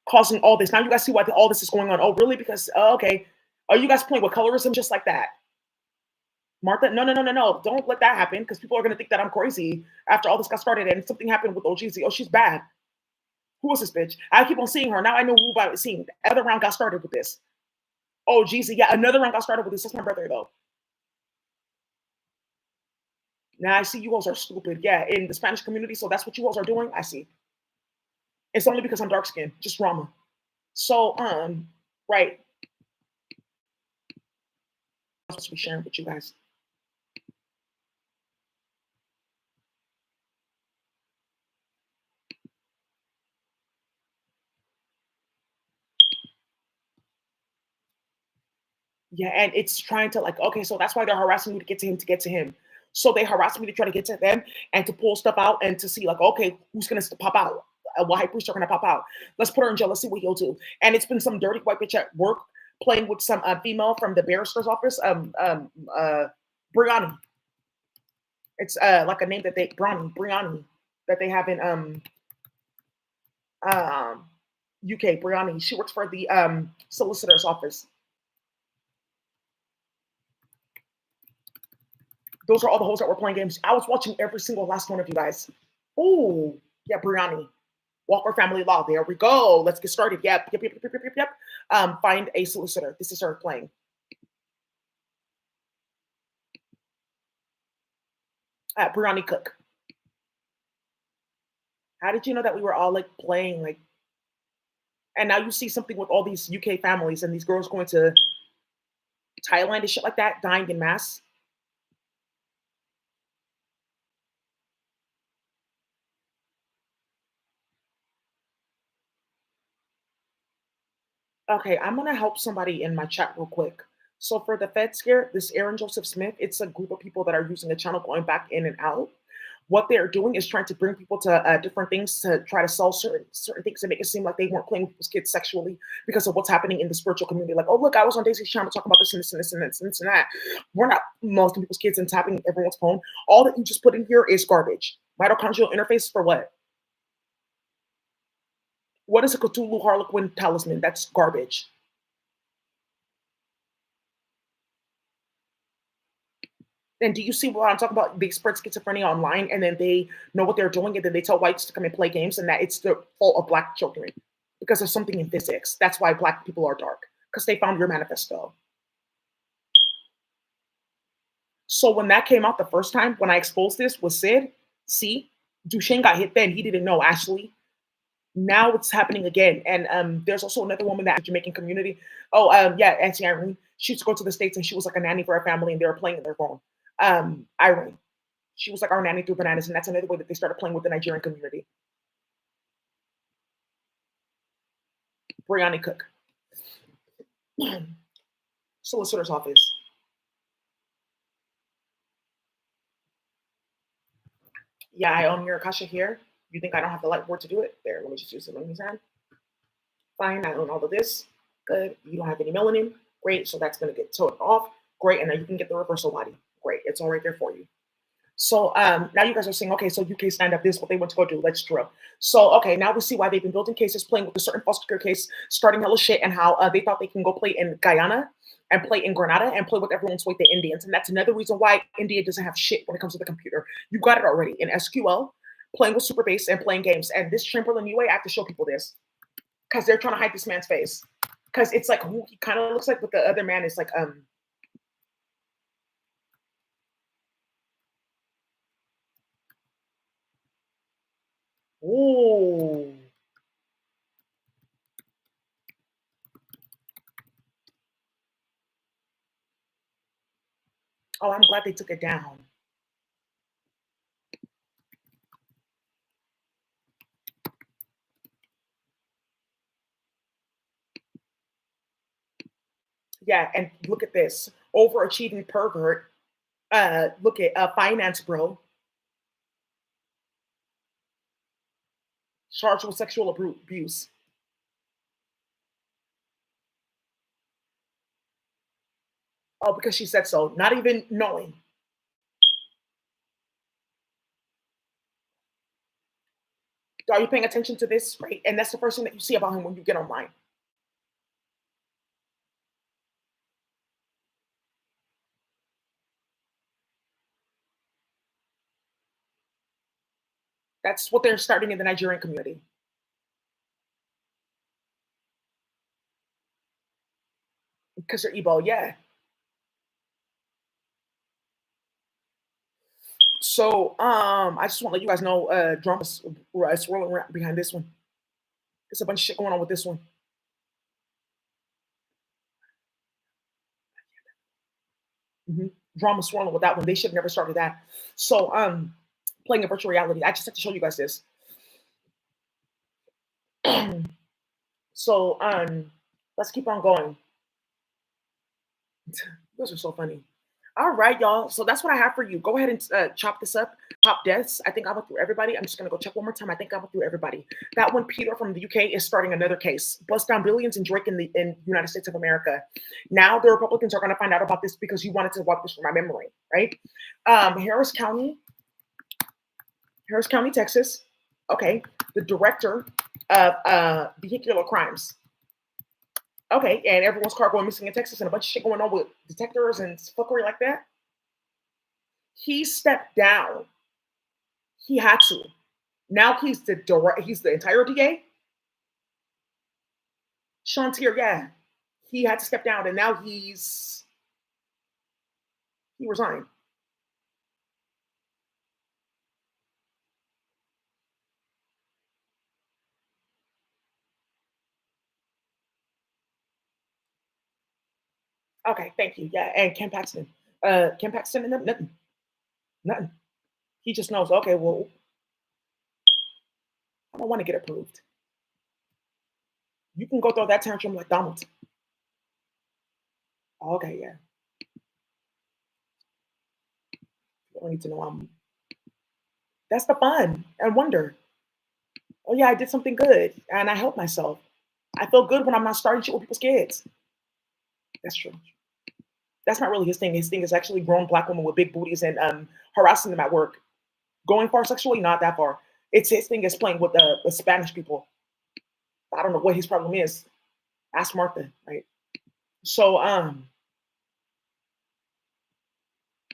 causing all this. Now you guys see why all this is going on. Oh, really? Because okay, are you guys playing with colorism just like that? Martha, no, no, no, no, no. Don't let that happen because people are gonna think that I'm crazy after all this got started and something happened with OGZ. Oh, she's bad. Who was this bitch? I keep on seeing her. Now I know who I was seeing. The other round got started with this. Oh, geez. Yeah, another round got started with this. That's my brother, though. Now I see you guys are stupid. Yeah, in the Spanish community. So that's what you guys are doing. I see. It's only because I'm dark skinned. Just drama. So, right. I'm supposed to be sharing with you guys. Yeah, and it's trying to like, okay, so that's why they're harassing me to get to him to get to him. So they harass me to try to get to them and to pull stuff out and to see like, okay, who's gonna pop out? What high priests are gonna pop out? Let's put her in jail. Let's see what he'll do. And it's been some dirty white bitch at work playing with some female from the barrister's office, Brianni. It's like a name that they Brianni that they have in um UK. Brianni. She works for the solicitor's office. Those are all the hoes that were playing games. I was watching every single last one of you guys. Oh, yeah, Brianni. Walker Family Law. There we go. Let's get started. Yep. Find a solicitor. This is her playing. Brianni Cook. How did you know that we were all like playing like? And now you see something with all these UK families and these girls going to Thailand and shit like that, dying in mass. Okay, I'm gonna help somebody in my chat real quick. So for the Fed scare, this Aaron Joseph Smith, it's a group of people that are using the channel going back in and out. What they're doing is trying to bring people to different things to try to sell certain things and make it seem like they weren't playing with people's kids sexually because of what's happening in the spiritual community. Like, oh look, I was on Daisy's channel talking about this and this and this and this and this and that. We're not molesting people's kids and tapping everyone's phone. All that you just put in here is garbage. Mitochondrial interface for what? What is a Cthulhu Harlequin talisman? That's garbage. And do you see what I'm talking about? They spread schizophrenia online and then they know what they're doing and then they tell whites to come and play games and that it's the fault of black children because there's something in physics. That's why black people are dark because they found your manifesto. So when that came out the first time, when I exposed this with Sid, see, Duchesne got hit then. He didn't know, Ashley. Now it's happening again. And there's also another woman that Jamaican community. Oh, yeah, Auntie Irene. She used to go to the States and she was like a nanny for her family and they were playing in their phone. Irene. She was like our nanny through bananas, and that's another way that they started playing with the Nigerian community. Brianni Cook, solicitor's office. Yeah, I own your Akasha here. You think I don't have the light board to do it? There, let me just use it. Let me hand. Fine, I own all of this. Good. You don't have any melanin. Great. So that's going to get towed off. Great. And then you can get the reversal body. Great. It's all right there for you. So now you guys are saying, okay, so UK stand up this, what they want to go do. Let's drill. So, okay, now we see why they've been building cases, playing with a certain foster care case, starting hella shit, and how they thought they can go play in Guyana and play in Grenada and play with everyone's with the Indians. And that's another reason why India doesn't have shit when it comes to the computer. You got it already in SQL, playing with Superbase and playing games. And this Chamberlain UA, I have to show people this because they're trying to hide this man's face. Because it's like who he kind of looks like, but the other man is like, ooh. Oh, I'm glad they took it down. Yeah, and look at this overachieving pervert. Look at finance bro charged with sexual abuse. Oh, because she said so, not even knowing. Are you paying attention to this? Right, and that's the first thing that you see about him when you get online. That's what they're starting in the Nigerian community because they're Igbo. Yeah. So I just want to let you guys know drama's swirling around behind this one. There's a bunch of shit going on with this one. hmm Drama swirling with that one. They should have never started that. So playing a virtual reality. I just have to show you guys this. So let's keep on going. Those are so funny. All right, y'all. So that's what I have for you. Go ahead and chop this up. Top deaths. I think I went through everybody. I'm just gonna go check one more time. I think I went through everybody. That one, Peter from the UK, is starting another case. Bust down billions and Drake in the United States of America. Now the Republicans are gonna find out about this because you wanted to walk this from my memory, right? Harris County, Texas. Okay, the director of vehicular crimes. Okay, and everyone's car going missing in Texas and a bunch of shit going on with detectors and fuckery like that. He stepped down. He had to. Now he's the entire DA. Shantier, yeah. He had to step down and now he resigned. Okay, thank you. Yeah, and Ken Paxton. Ken Paxton, nothing. Nothing. He just knows, okay, well, I don't want to get approved. You can go throw that tantrum like Donald. Okay, yeah. You don't need to know that's the fun and wonder. Oh yeah, I did something good and I helped myself. I feel good when I'm not starting shit with people's kids. That's true. That's not really his thing. His thing is actually grown black women with big booties and harassing them at work. Going far sexually, not that far. It's his thing is playing with the Spanish people. I don't know what his problem is. Ask Martha, right? So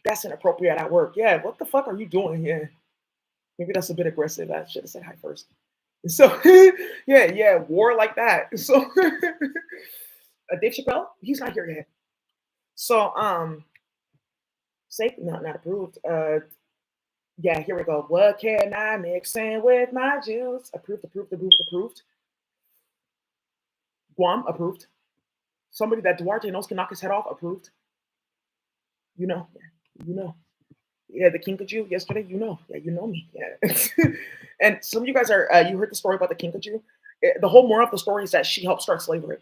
that's inappropriate at work. Yeah, what the fuck are you doing? Yeah. Maybe that's a bit aggressive. I should have said hi first. So yeah, war like that. So Dave Chappelle, he's not here yet. So safe, not approved. Yeah, here we go. What can I mix in with my juice? Approved. Guam, approved. Somebody that Duarte knows can knock his head off, approved. You know, yeah, you know. Yeah, the Kinkajou yesterday, you know. Yeah, you know me. Yeah. And some of you guys are, you heard the story about the Kinkajou. The whole moral of the story is that she helped start slavery.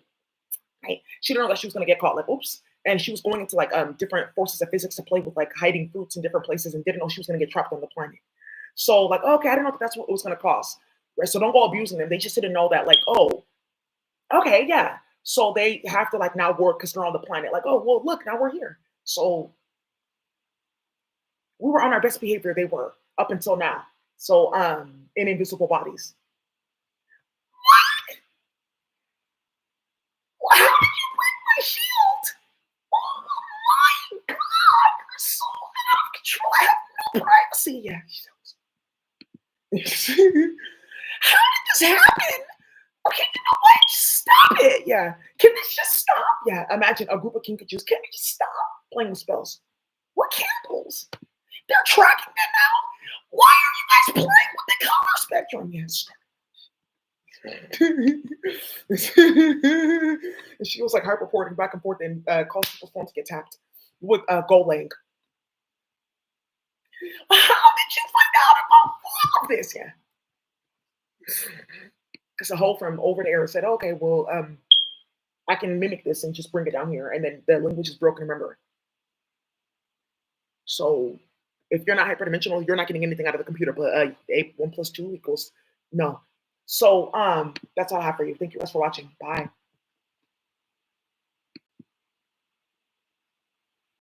Right? She didn't know that she was going to get caught. Like, oops. And she was going into like different forces of physics to play with like hiding fruits in different places and didn't know she was going to get trapped on the planet. So like, okay, I didn't know that that's what it was going to cost. Right? So don't go abusing them. They just didn't know that like, oh, okay, yeah. So they have to like now work because they're on the planet. Like, oh, well, look, now we're here. So we were on our best behavior. They were up until now. So in invisible bodies. How did you break my shield? Oh my god! You're so out of control. I have no privacy. Yeah. How did this happen? Okay, you know what? Just stop it. Yeah. Can this just stop? Yeah. Imagine a group of Kinkajous. Can we just stop playing with spells? We're cannibals. They're tracking them now. Why are you guys playing with the color spectrum? Yes. And she was like hyperporting back and forth and caused people's phones to get tapped with Golang. How did you find out about all of this? Yeah. Because the hoe from over there said, okay, well, I can mimic this and just bring it down here. And then the language is broken, remember. So if you're not hyperdimensional, you're not getting anything out of the computer. But 1 + 2 = no. So that's all I have for you. Thank you guys for watching. Bye.